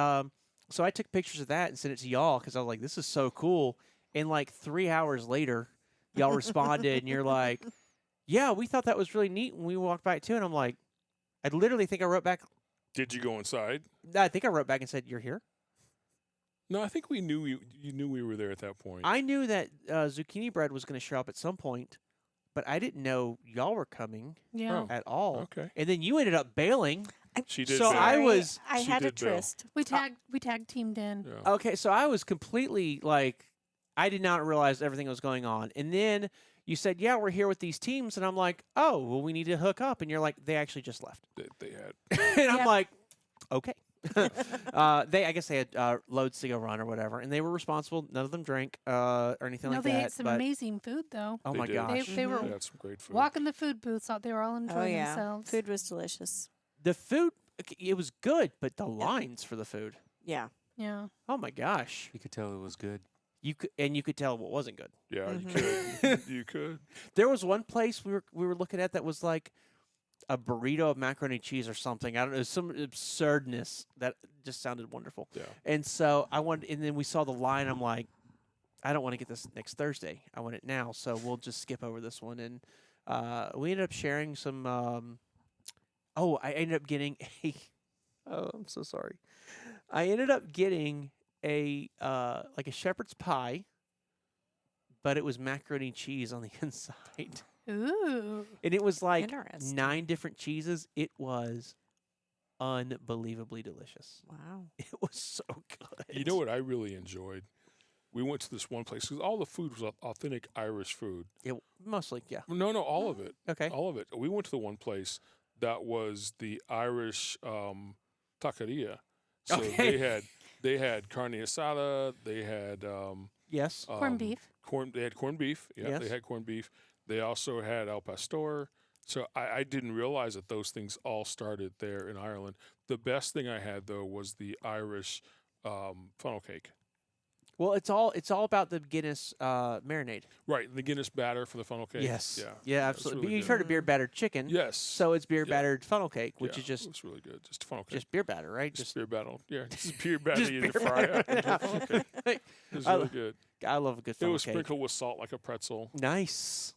so I took pictures of that and sent it to y'all because I was like, this is so cool. And like 3 hours later, y'all responded and you're like, yeah, we thought that was really neat when we walked by it too. And I'm like, I literally think I wrote back. Did you go inside? I think I wrote back and said, you're here. No, I think we knew you knew we were there at that point. I knew that Zucchini Bread was going to show up at some point, but I didn't know y'all were coming Yeah. Oh. at all. Okay. And then you ended up bailing. She did. So bail. I Sorry, was- I she had a did bail. tryst. We tag teamed in. Yeah. Okay, so I was completely like, I did not realize everything was going on. And then you said, yeah, we're here with these teams. And I'm like, oh, well, we need to hook up. And you're like, they actually just left. They had. And I'm Yep. like, okay. I guess they had loads to go run or whatever. And they were responsible. None of them drank or anything No, like they that. ate some but, amazing food though. oh They my did. gosh. They were They had some great food. walking the food booths out. They were all Oh enjoying yeah, themselves. food was delicious. The food, it was good, but the lines for the food. Yeah. Yeah. Oh my gosh. You could tell it was good. You could tell what wasn't good. Yeah, you Mhm. could. You could. There was one place we were looking at that was like a burrito of macaroni and cheese or something. I don't know, some absurdness that just sounded wonderful. Yeah. And so and then we saw the line. I'm like, I don't want to get this next Thursday. I want it now. So we'll just skip over this one. And we ended up sharing some. I ended up getting a. Oh, I'm so sorry. I ended up getting a like a shepherd's pie, but it was macaroni and cheese on the inside. Ooh. And it was like Interesting. 9 different cheeses. It was unbelievably delicious. Wow. It was so good. You know what I really enjoyed? We went to this one place because all the food was authentic Irish food. Mostly, yeah. No, all of it. Okay. All of it. We went to the one place that was the Irish taqueria. So Okay. they had carne asada. They had Yes. Corned beef. They had corned beef. Yeah, Yes. they had corned beef. They also had al pastor. So I didn't realize that those things all started there in Ireland. The best thing I had though was the Irish funnel cake. Well, it's all about the Guinness marinade. Right, the Guinness batter for the funnel cake. Yes. Yeah. Yeah, That's absolutely. really You've good. heard of beer battered chicken. Yes. So it's beer Yeah. battered funnel cake, which Yeah, is just it's really good. Just funnel cake. just beer batter, right? Just beer battle. Yeah, just beer batter just you beer to fry batter. up into a funnel cake. It was I really lo- good. I love a good It funnel was cake. sprinkled with salt like a pretzel. Nice.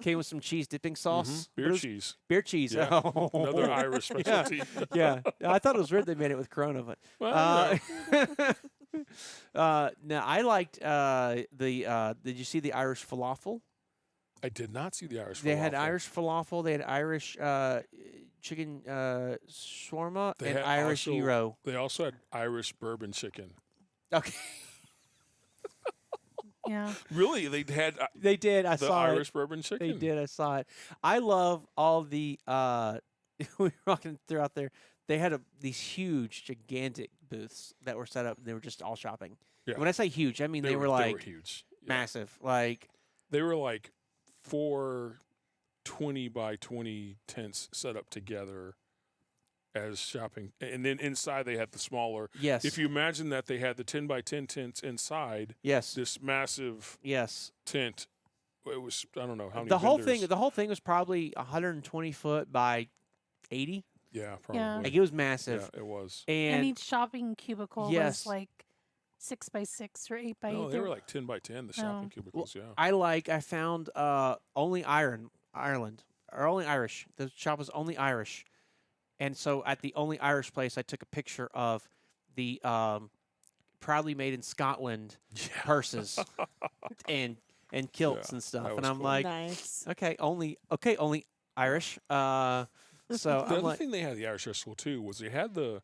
Came with some cheese dipping sauce. Mhm. What Beer was- cheese. Beer cheese. Yeah. Oh. Another Irish Yeah. specialty. Yeah. I thought it was weird they made it with Corona, but Well, no, I liked did you see the Irish falafel? I did not see the Irish. They had falafel. Irish falafel, they had Irish chicken shawarma, They and had Irish also- gyro. They also had Irish bourbon chicken. Okay. Yeah. Really, they had They did. I the saw Irish it. bourbon chicken. They did. I saw it. I love all the we were walking throughout there. They had these huge, gigantic booths that were set up. They were just all shopping. Yeah. When I say huge, I mean they were like huge. Yeah. massive. Like They were like 4 20 by 20 tents set up together as shopping, and then inside they had the smaller. yes, If you imagine that they had the 10 by 10 tents inside yes, this massive yes. tent, it was I don't know how many. The whole vendors. thing. The whole thing was probably 120 foot by 80. Yeah, probably. Yeah. Like it was massive. Yeah, it was. And And each shopping cubicle Yes. was like 6 by 6 or 8 by 8. No, they were like 10 by 10. The shopping Oh. cubicles. Yeah. I found only Ireland or only Irish. The shop was only Irish, and so at the only Irish place, I took a picture of the proudly made in Scotland purses and kilts Yeah, and stuff, that and was I'm cool. like, Nice. okay, only Irish. So The I'm other like, thing they had at the Irish Festival too was they had the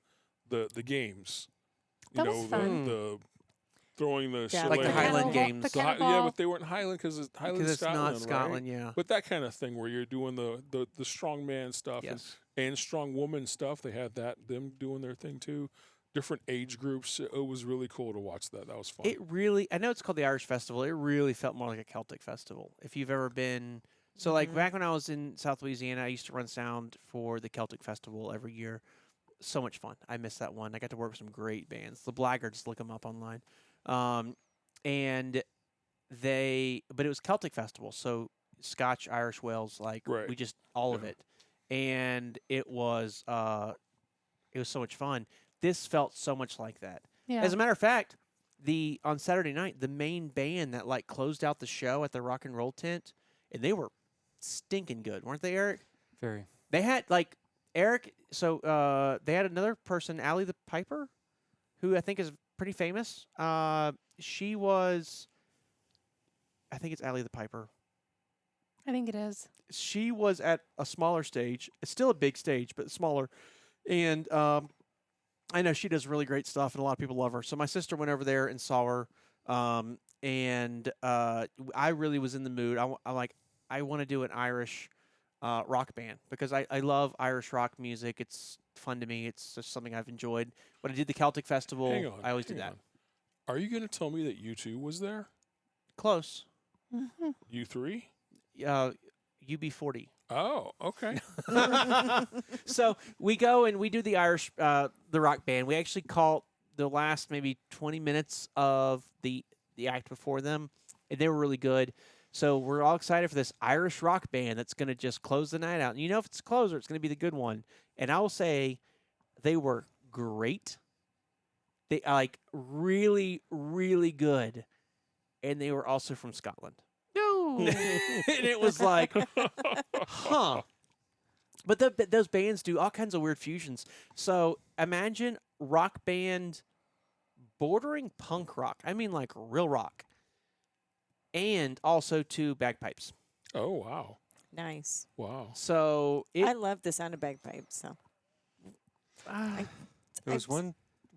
games. That was fun. the throwing the Yeah, like the shillelagh. Highland games. The The yeah, cannonball. but they weren't Highland because it's Highland because it's Scotland, not Scotland, right? yeah. But that kind of thing where you're doing the strong man stuff Yes. and strong woman stuff, they had them doing their thing too. Different age groups. It was really cool to watch that. That was fun. It really, I know it's called the Irish Festival. It really felt more like a Celtic festival. If you've ever been, so like Mhm. back when I was in South Louisiana, I used to run sound for the Celtic Festival every year. So much fun. I missed that one. I got to work with some great bands. The Blaggards, look them up online. And but it was Celtic Festival. So Scotch, Irish, Wales, like Right. we just, all of Yeah. it. And it was so much fun. This felt so much like that. Yeah. As a matter of fact, on Saturday night, the main band that like closed out the show at the rock and roll tent, and they were stinking good, weren't they, Eric? Very. They had like Eric. So they had another person, Allie the Piper, who I think is pretty famous. She was, I think it's Allie the Piper. I think it is. She was at a smaller stage. It's still a big stage, but smaller. And I know she does really great stuff, and a lot of people love her. So my sister went over there and saw her, and I really was in the mood. I want to do an Irish rock band because I love Irish rock music. It's fun to me. It's just something I've enjoyed. When I did the Celtic Festival, Hang on. I always did hang that. on. Are you going to tell me that U2 was there? Close. Mhm. U3? UB40. Oh, okay. So we go and we do the Irish, the rock band. We actually call the last maybe 20 minutes of the act before them, and they were really good. So we're all excited for this Irish rock band that's going to just close the night out. And you know, if it's a closer, it's going to be the good one. And I will say, they were great. They like really, really good, and they were also from Scotland. No. And it was like, huh. But those bands do all kinds of weird fusions. So imagine rock band bordering punk rock. I mean, like real rock. And also two bagpipes. Oh, wow. Nice. Wow. So I love the sound of bagpipes. So Ah, There was Ex-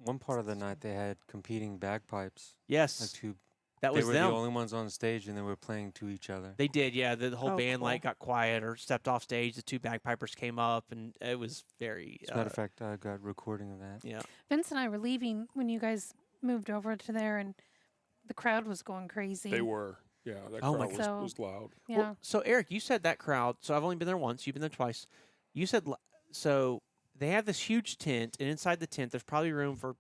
one part of the night they had competing bagpipes. Like yes, two, that they was were them. the only ones on stage, and they were playing to each other. They did, yeah. The whole Oh, band like cool. got quiet or stepped off stage. The two bagpipers came up, and it was very. As a matter of fact, I got recording of that. Yeah, Vince and I were leaving when you guys moved over to there, and the crowd was going crazy. They were. Yeah, that Oh my crowd God. was loud. Yeah. Well, so Eric, you said that crowd. So I've only been there once. You've been there twice. You said so they have this huge tent, and inside the tent, there's probably room for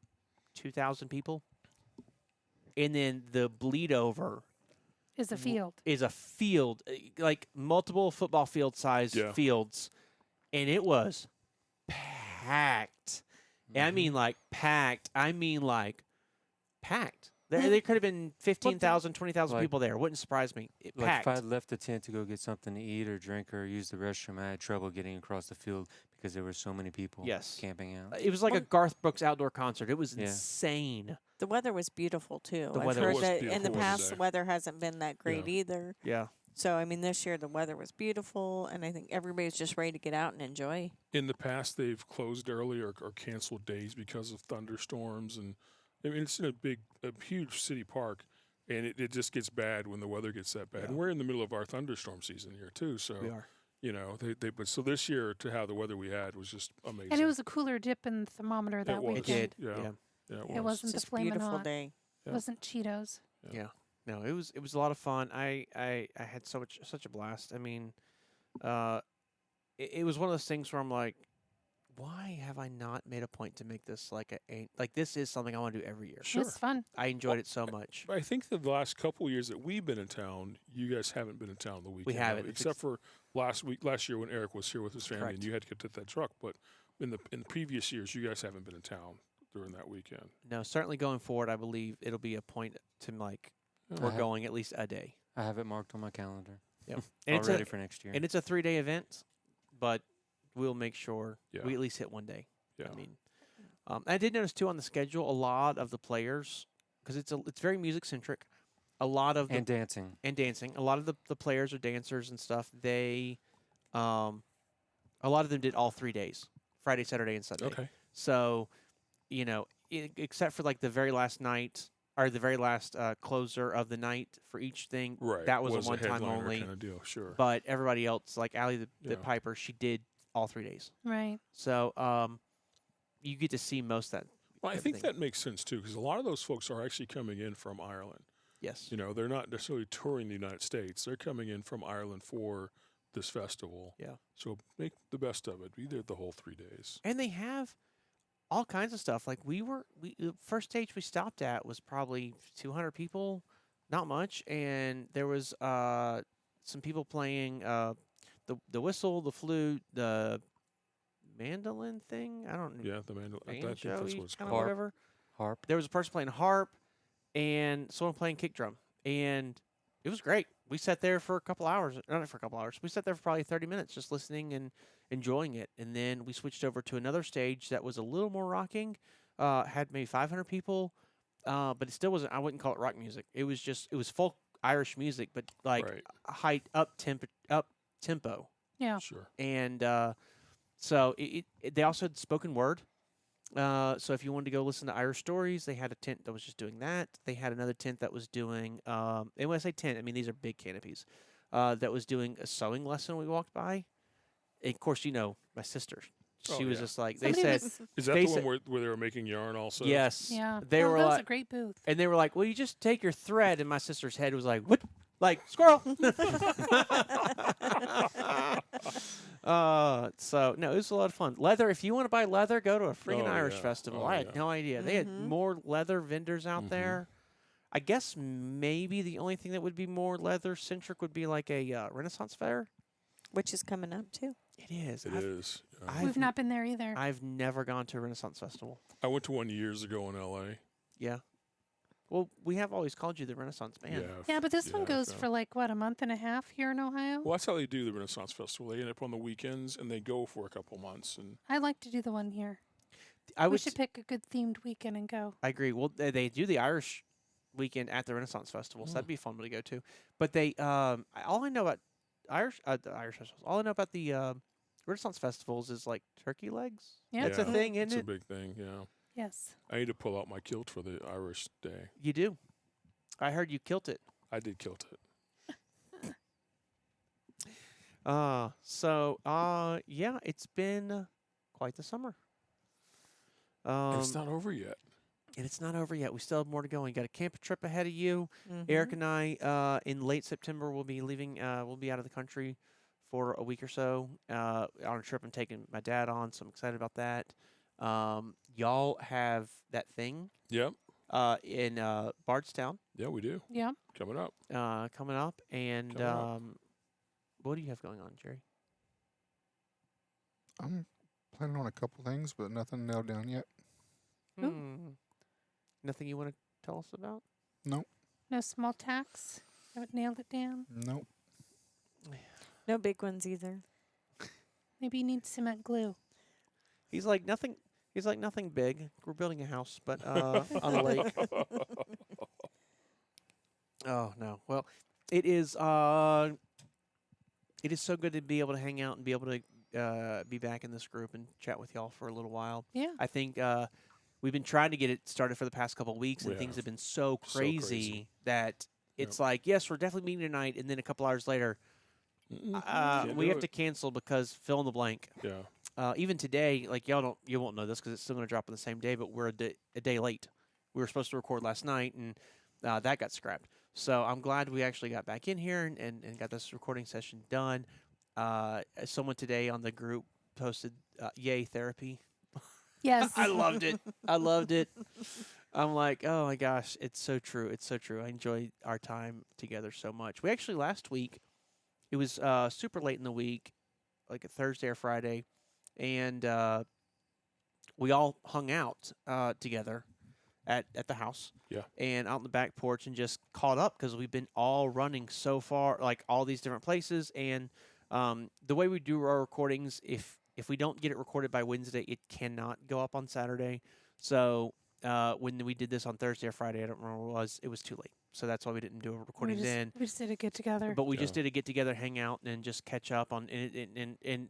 2,000 people. And then the bleed over Is a field. is a field, like multiple football field size Yeah. fields, and it was packed. And I mean like packed. I mean like packed. There could have been 15,000, 20,000 Like- people there. Wouldn't surprise me. Like Packed. if I left the tent to go get something to eat or drink or use the restroom, I had trouble getting across the field because there were so many people Yes. camping out. It was like a Well- Garth Brooks outdoor concert. It was Yeah. insane. The weather was beautiful too. The I've weather heard was that in the beautiful past today. the weather hasn't been that great either. Yeah. So I mean, this year the weather was beautiful, and I think everybody's just ready to get out and enjoy. In the past, they've closed early or canceled days because of thunderstorms, and I mean it's in a huge city park, and it just gets bad when the weather gets that bad. Yeah. And we're in the middle of our thunderstorm season here too, so We are. you know but so this year to have the weather we had was just amazing. And it was a cooler dip in the thermometer that was. It weekend. did. Yeah. Yeah, It was. wasn't It's the just a flamin' beautiful hot. day. It wasn't Cheetos. Yeah. No, it was a lot of fun. I had such a blast. I mean, it was one of those things where I'm like, why have I not made a point to make this like like this is something I want to do every year. Sure. It's fun. I enjoyed it so much. I think the last couple of years that we've been in town, you guys haven't been in town on the weekend. have haven't. you? It's Except for last year when Eric was here with his family Correct. and you had to get that truck. But in the previous years, you guys haven't been in town during that weekend. No, certainly going forward, I believe it'll be a point to like Yeah. we're I have- going at least a day. I have it marked on my calendar. Yep. All And it's ready a for next year. and it's a 3-day event, but we'll make sure Yeah. we at least hit one day. Yeah. I mean, I did notice too on the schedule a lot of the players because it's very music centric. A lot of the and dancing. and dancing. A lot of the players are dancers and stuff. They, a lot of them did all 3 days, Friday, Saturday, and Sunday. Okay. So, you know, except for like the very last night or the very last closer of the night for each thing, Right. that was a a one-time headliner only. kind of deal. Sure. But everybody else, like Allie the Yeah. Piper, she did all 3 days. Right. So, you get to see most of that. Well, I think everything. that makes sense too, because a lot of those folks are actually coming in from Ireland. Yes. You know, they're not necessarily touring the United States. They're coming in from Ireland for this festival. Yeah. So make the best of it. Be there the whole 3 days. And they have all kinds of stuff. Like the first stage we stopped at was probably 200 people, not much, and there was some people playing the whistle, the flute, the mandolin thing. I don't know. Yeah, the mandolin. I think that's what it's kind of called. whatever. Harp. There was a person playing harp and someone playing kick drum, and it was great. We sat there for a couple hours. Not for a couple hours. We sat there for probably 30 minutes just listening and enjoying it. And then we switched over to another stage that was a little more rocking. Had maybe 500 people, but it still wasn't. I wouldn't call it rock music. It was folk Irish music, but like Right. up tempo. Yeah. Sure. And so they also had spoken word. So if you wanted to go listen to Irish stories, they had a tent that was just doing that. They had another tent that was doing, and when I say tent, I mean these are big canopies, that was doing a sewing lesson we walked by. And of course, you know, my sister. She Oh, was yeah. just like, Somebody they said, was- Is that They the one said- where they were making yarn also? yes. Yeah. They Oh, were that was a like, great booth. and they were like, well, you just take your thread. And my sister's head was like, what? Like, squirrel. So no, it was a lot of fun. Leather. If you want to buy leather, go to a freaking Oh, Irish yeah. festival. Oh, I had yeah. no idea. They had Mhm. more leather vendors out Mhm. there. I guess maybe the only thing that would be more leather centric would be like a Renaissance fair. Which is coming up too. It is. It is. Yeah. I've We've not been there either. I've never gone to a Renaissance festival. I went to one years ago in L.A. Yeah. Well, we have always called you the Renaissance man. Yeah, but this one yeah, goes so- for like what, a month and a half here in Ohio? Well, that's how they do the Renaissance Festival. They end up on the weekends and they go for a couple months. And I like to do the one here. I We would. should pick a good themed weekend and go. I agree. Well, they do the Irish weekend at the Renaissance Festival, so that'd Mm. be fun to go to. But they, all I know about the Irish festivals, all I know about the Renaissance festivals is like turkey legs. Yeah. That's a Yeah. thing, It's isn't a it? big thing, yeah. Yes. I need to pull out my kilt for the Irish Day. You do. I heard you kilt it. I did kilt it. Yeah, it's been quite the summer. And it's not over yet. And it's not over yet. We still have more to go. We got a camping trip ahead of you. Mhm. Eric and I, in late September, will be leaving. We'll be out of the country for a week or so on a trip I'm taking my dad on. So I'm excited about that. Y'all have that thing Yep. in Bardstown Yeah, we do. Yeah. Coming up. coming up. And Coming up. what do you have going on, Jerry? I'm planning on a couple things, but nothing nailed down yet. Nothing you want to tell us about? No small tax. Haven't nailed it down. Nope. No big ones either. Maybe you need cement glue. He's like nothing. He's like nothing big. We're building a house, but on a lake. Oh no. Well, it is so good to be able to hang out and be able to be back in this group and chat with y'all for a little while. Yeah. I think we've been trying to get it started for the past couple of weeks, and We things have. have been so So crazy, crazy. that it's like, yes, we're definitely meeting tonight, and then a couple hours later, Can't we do have it. to cancel because fill in the blank. Yeah. Even today, like you won't know this because it's still going to drop on the same day, but we're a day late. We were supposed to record last night, and that got scrapped. So I'm glad we actually got back in here and got this recording session done. Someone today on the group posted, "Yay therapy." Yes. I loved it. I loved it. I'm like, oh my gosh, it's so true. It's so true. I enjoyed our time together so much. We actually last week, it was super late in the week, like a Thursday or Friday, and we all hung out together at the house. Yeah. And out on the back porch and just caught up because we've been all running so far, like all these different places. And the way we do our recordings, if we don't get it recorded by Wednesday, it cannot go up on Saturday. So when we did this on Thursday or Friday, I don't remember what it was too late. So that's why we didn't do a recording then. We just did a get together. But we just Yeah. did a get together, hang out, and just catch up on. And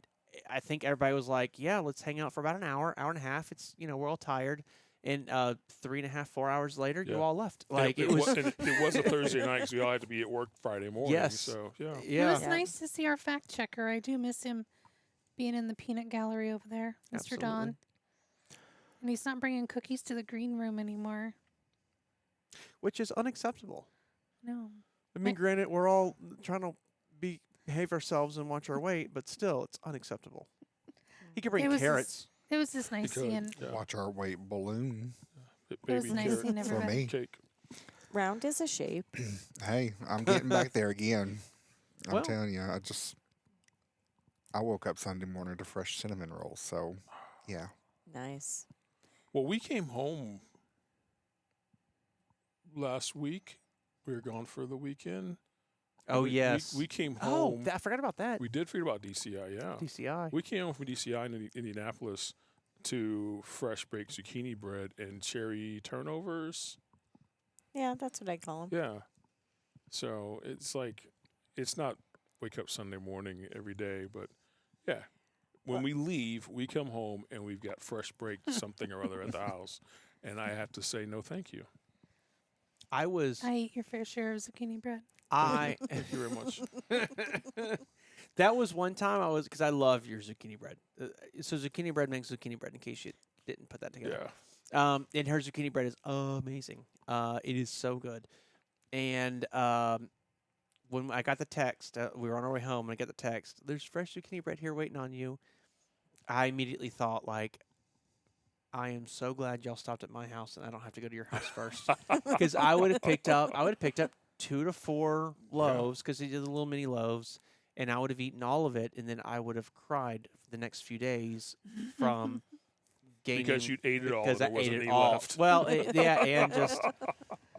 I think everybody was like, "Yeah, let's hang out for about an hour and a half." It's we're all tired, and 3.5, 4 hours later, you Yeah. all left. And Like it was. and it was a Thursday night because we all had to be at work Friday morning. Yes. So yeah. It Yeah, was Yeah. nice to see our fact checker. I do miss him being in the peanut gallery over there, Mr. Don. Absolutely. And he's not bringing cookies to the green room anymore. which is unacceptable. No. I mean, granted, we're all trying to behave ourselves and watch our weight, but still, it's unacceptable. He could bring It was carrots. It was just nice could, seeing. yeah. Watch our weight balloon It was Baby nice carrot seeing for everybody. me. cake. Round is a shape. Hey, I'm getting back there again. I'm Well- telling you, I woke up Sunday morning to fresh cinnamon rolls. So, yeah. Nice. Well, we came home last week. We were gone for the weekend. Oh, We- yes. We came Oh, home. I forgot about that. We did forget about DCI, yeah. DCI. We came home from DCI in Indianapolis to fresh baked zucchini bread and cherry turnovers. Yeah, that's what I call them. Yeah. So it's like, it's not wake up Sunday morning every day, but yeah. When we leave, we come home and we've got fresh baked something or other at the house. And I have to say, no, thank you. I was. I ate your fair share of zucchini bread. I. Thank you very much. That was one time I was because I love your zucchini bread. So zucchini bread makes zucchini bread. In case you didn't put that together. Yeah. And her zucchini bread is amazing. It is so good. And when I got the text, we were on our way home, and I got the text. There's fresh zucchini bread here waiting on you. I immediately thought, like, I am so glad y'all stopped at my house, and I don't have to go to your house first, because I would have picked up 2 to 4 loaves, because they did the little mini loaves, and I would have eaten all of it, and then I would have cried for the next few days from gaining. Because you ate it all and Because there I ate wasn't it any all. left. Well, yeah, and just.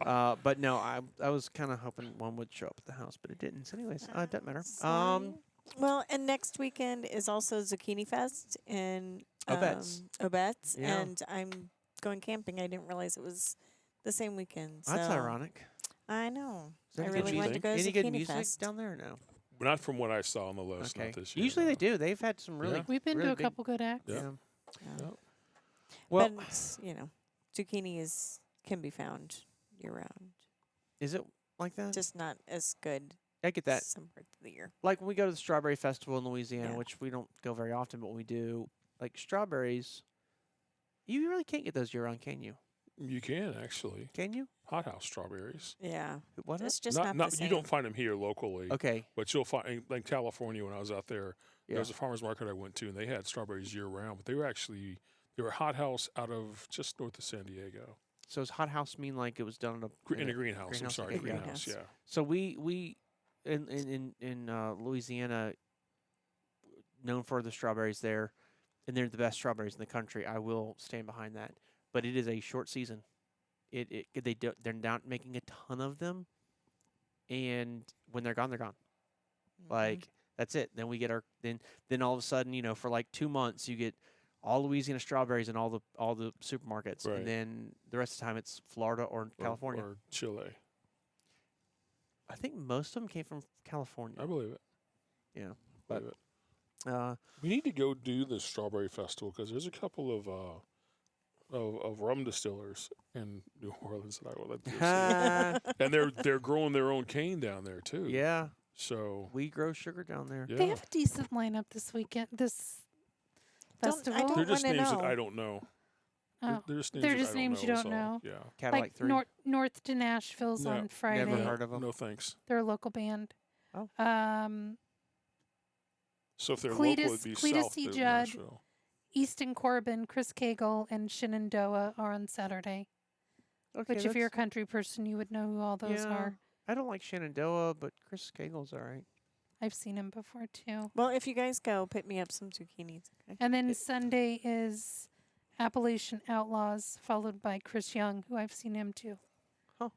But no, I was kind of hoping one would show up at the house, but it didn't. So anyways, it doesn't matter. Well, and next weekend is also Zucchini Fest in Obetz. Obetz, Yeah. and I'm going camping. I didn't realize it was the same weekend. That's so ironic. I know. Is there I any good really wanted to music? go to Any good Zucchini music Fest. down there? Or no. Not from what I saw on the list. Okay. Not this year. Usually no. they do. They've had some really. Yeah. We've been really to a big- couple good acts. Yeah. Yeah. Well, but zucchini can be found year round, is it like that? just not as good I get that. some parts of the year. Like when we go to the Strawberry Festival in Louisiana, Yeah. which we don't go very often, but when we do, like strawberries, you really can't get those year round, can you? You can actually Can you? hothouse strawberries. Yeah, What? it's just not, the same. You don't find them here locally, Okay. but you'll find in California when I was out there. Yeah. There was a farmer's market I went to, and they had strawberries year round, but they were hothouse out of just north of San Diego. So does hot house mean like it was done In a greenhouse. I'm greenhouse, sorry, okay, greenhouse. greenhouse. Yeah. So we in Louisiana, known for the strawberries there, and they're the best strawberries in the country. I will stand behind that. But it is a short season. They're not making a ton of them, and when they're gone, they're gone. Like that's it. Then we get then all of a sudden, for like 2 months, you get all Louisiana strawberries in all the supermarkets, Right. and then the rest of the time it's Florida or California. Or Chile. I think most of them came from California. I believe it. Yeah, I believe it. Uh, We need to go do the strawberry festival because there's a couple of rum distillers in New Orleans that I would like to go see. And they're growing their own cane down there too. yeah, So we grow sugar down there. yeah, They have a decent lineup this weekend. This I festival. don't they're just wanna names that know. I don't know. Oh. They're just names, They're that just I don't names you know, don't so, know. Yeah. Cadillac like 3. North to Nashville's No, on Friday. never Yeah, heard of 'em. No thanks. They're a local band. Oh. So if they're Cletus- local, it'd be Cletus south C. of Judd. Nashville. Easton Corbin, Chris Cagle, and Shenandoah are on Saturday. Okay, Which, if you're a that's- country person, you would know who all those yeah, are. I don't like Shenandoah, but Chris Cagle's all right. I've seen him before too. Well, if you guys go, pick me up some zucchinis. Okay. And then Sunday is Appalachian Outlaws, followed by Chris Young, who I've seen him too. Huh.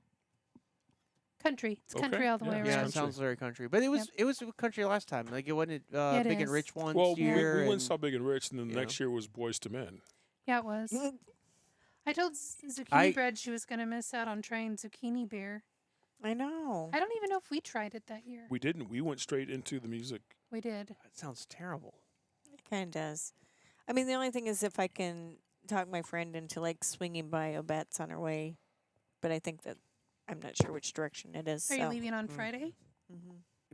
Country. It's Okay, country all the yeah, way it's Yeah, around. it country. sounds very country, but it was country last time. Like it wasn't Yeah, it big and is. rich once Well, we year. went and and- saw Big and Rich, and then the you next year was Boys to Men. Yeah, it was. I told Zucchini I- Bread she was going to miss out on trying zucchini beer. I know. I don't even know if we tried it that year. We didn't. We went straight into the music. We did. That sounds terrible. It kind of does. I mean, the only thing is if I can talk my friend into like swinging by Obette's on her way, but I think that I'm not sure which direction it is. Are you so. leaving on Mm. Friday?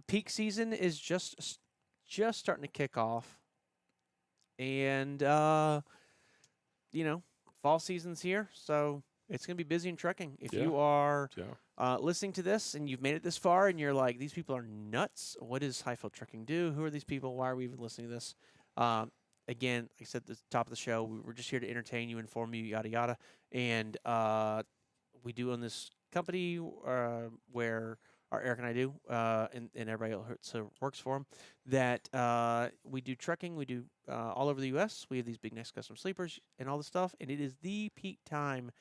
Peak season is just starting to kick off, and fall season's here, so it's gonna be busy in trucking. If Yeah. you are Yeah. listening to this and you've made it this far, and you're like, these people are nuts. What does Hyfield Trucking do? Who are these people? Why are we even listening to this? Again, like I said at the top of the show, we're just here to entertain you, inform you, yada yada, and we do own this company where Eric and I do, and everybody else who works for him, that we do trucking. We do all over the U.S. We have these big nice custom sleepers and all this stuff, and it is the peak time,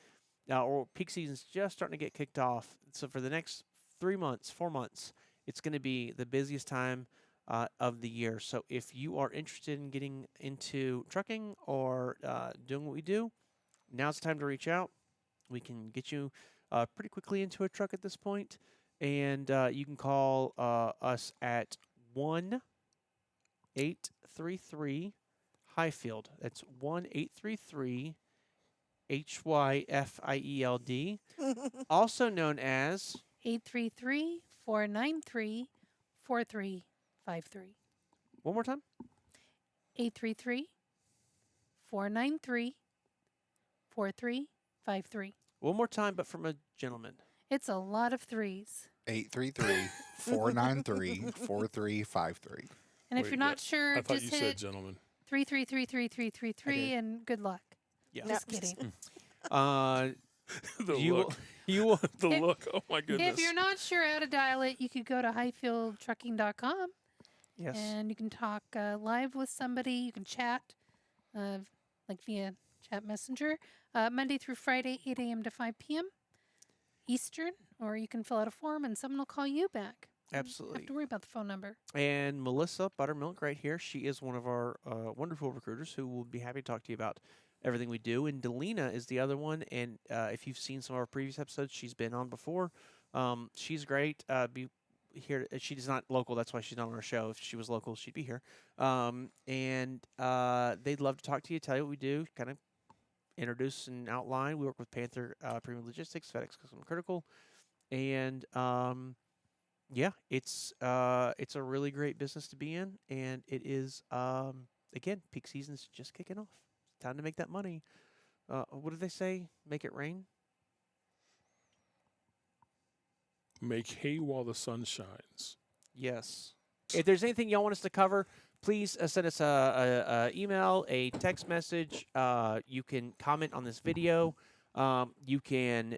or peak season's just starting to get kicked off. So for the next 3 months, 4 months, it's going to be the busiest time of the year. So if you are interested in getting into trucking or doing what we do, now's the time to reach out. We can get you pretty quickly into a truck at this point. And you can call us at 1-833-HYFIELD. That's 1-833-HYFIELD, also known as 833-493-4353. one more time. 833-493-4353. One more time, but from a gentleman. It's a lot of threes. 833-493-4353. And if Wait, you're not sure, I thought just you said hit gentlemen. 3333333 and good luck. No. Just kidding. The you look. will, you will, The If- look. Oh my goodness. If you're not sure how to dial it, you could go to hyfieldtrucking.com yes. and you can talk live with somebody. You can chat, like via chat messenger, Monday through Friday, 8 a.m. to 5 p.m. Eastern, or you can fill out a form and someone will call you back. You don't Absolutely. have to worry about the phone number. And Melissa Buttermilk right here. She is one of our wonderful recruiters who will be happy to talk to you about everything we do. And Delina is the other one. And if you've seen some of our previous episodes, she's been on before. She's great. here. She's not local. That's why she's not on our show. If she was local, she'd be here. And they'd love to talk to you, tell you what we do, kind of introduce and outline. We work with Panther Premium Logistics, FedEx Custom Critical, and yeah, it's a really great business to be in, and it is again, peak season's just kicking off. Time to make that money. What did they say? Make it rain. Make hay while the sun shines. Yes. If there's anything y'all want us to cover, please send us a email, a text message. You can comment on this video. You can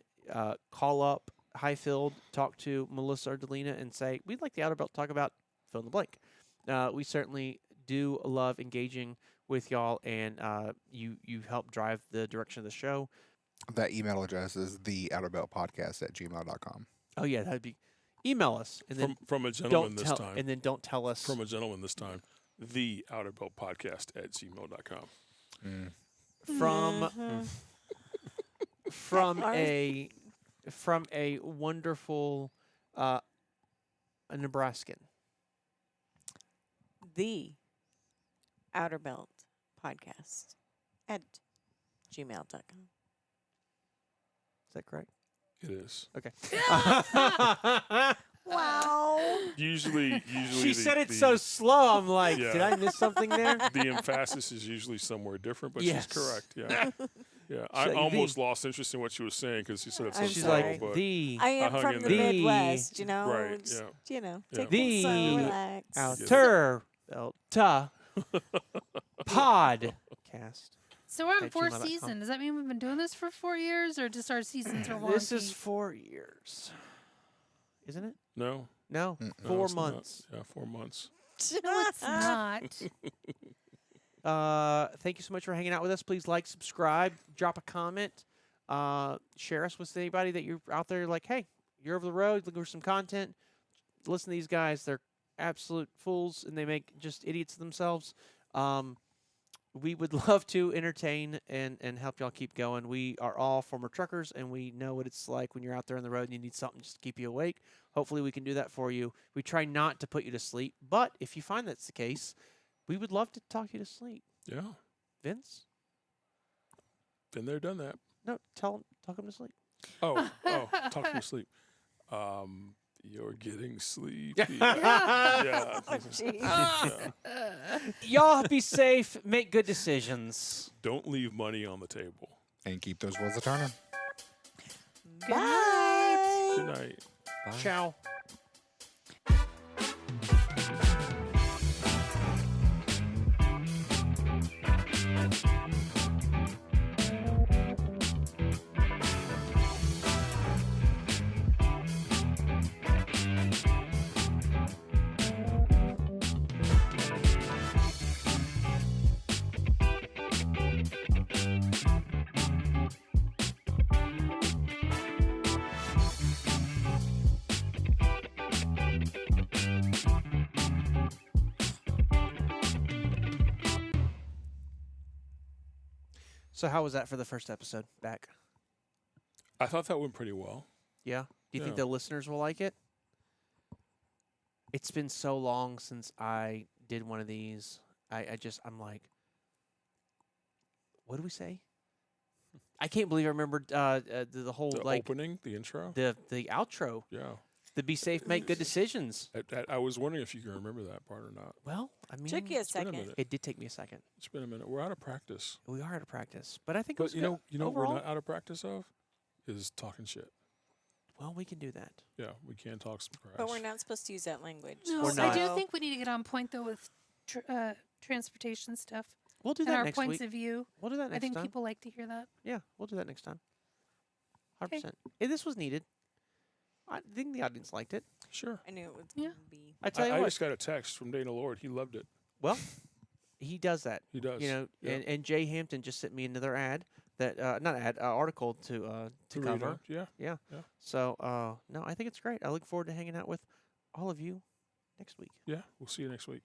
call up Hyfield, talk to Melissa or Delina, and say, we'd like the Outer Belt to talk about fill in the blank. We certainly do love engaging with y'all, and you help drive the direction of the show. That email address is theouterbeltpodcast@gmail.com. Oh, yeah, that'd be... Email us. And then From a gentleman don't this tell, time. and then don't tell us. From a gentleman this time. theouterbeltpodcast@gmail.com. From a wonderful Nebraskan. The Outer Belt Podcast at gmail.com. Is that correct? It is. Okay. Wow. Usually She said it so slow. I'm like, Yeah. did I miss something there? the emphasis is usually somewhere different, but Yes. she's correct. Yeah. Yeah. I like almost lost interest in what she was saying because she said it so I'm She's slow. sorry. like, but the I am hung from in the there. Midwest, you know. Right, Just, yeah. You know, Yeah. take The it slow, relax. Outer Belta Podcast. So we're on At fourth gmail.com. season. Does that mean we've been doing this for 4 years, or just our seasons are wonky? This is 4 years. Isn't it? No. No, Mm-mm. No, 4 it's not. months. Yeah, 4 months. No, it's not. Thank you so much for hanging out with us. Please like, subscribe, drop a comment, share us with anybody that you're out there like, hey, you're over the road looking for some content. Listen to these guys. They're absolute fools, and they make just idiots of themselves. We would love to entertain and help y'all keep going. We are all former truckers, and we know what it's like when you're out there on the road and you need something just to keep you awake. Hopefully we can do that for you. We try not to put you to sleep, but if you find that's the case, we would love to talk you to sleep. Yeah. Vince? Been there, done that. No, talk him to sleep. Oh, talk to sleep. You're getting sleepy. Yeah. Oh, jeez. Yeah. Y'all be safe. Make good decisions. Don't leave money on the table. And keep those wheels a turning. Bye. Good night. Bye. Ciao. So how was that for the first episode back? I thought that went pretty well. Yeah? Do you think Yeah. the listeners will like it? It's been so long since I did one of these. I'm like, what do we say? I can't believe I remembered the whole The like opening, the intro. the outro. Yeah. The be safe, make good decisions. I was wondering if you can remember that part or not. Well, I mean, Took you a It's been a second. minute. it did take me a second. It's been a minute. We're out of practice. We are out of practice, but I think it was But you good. know what we're Overall, not out of practice of is talking shit. well, we can do that. Yeah, we can talk some trash. But we're not supposed to use that language. No, We're I do not. think we need to get on point though with transportation stuff We'll do and that our next points week. of view. We'll do that I next think time. people like to hear that. Yeah, we'll do that next time. 100%. Okay. This was needed. I think the audience liked it. Sure. I knew it would Yeah. be. I tell you I what. just got a text from Dana Lord. He loved it. Well, he does that. He does. You know, Yeah. and Jay Hampton just sent me another ad that not ad article to To read cover. out. Yeah. Yeah. So no, I think it's great. I look forward to hanging out with all of you next week. Yeah. We'll see you next week.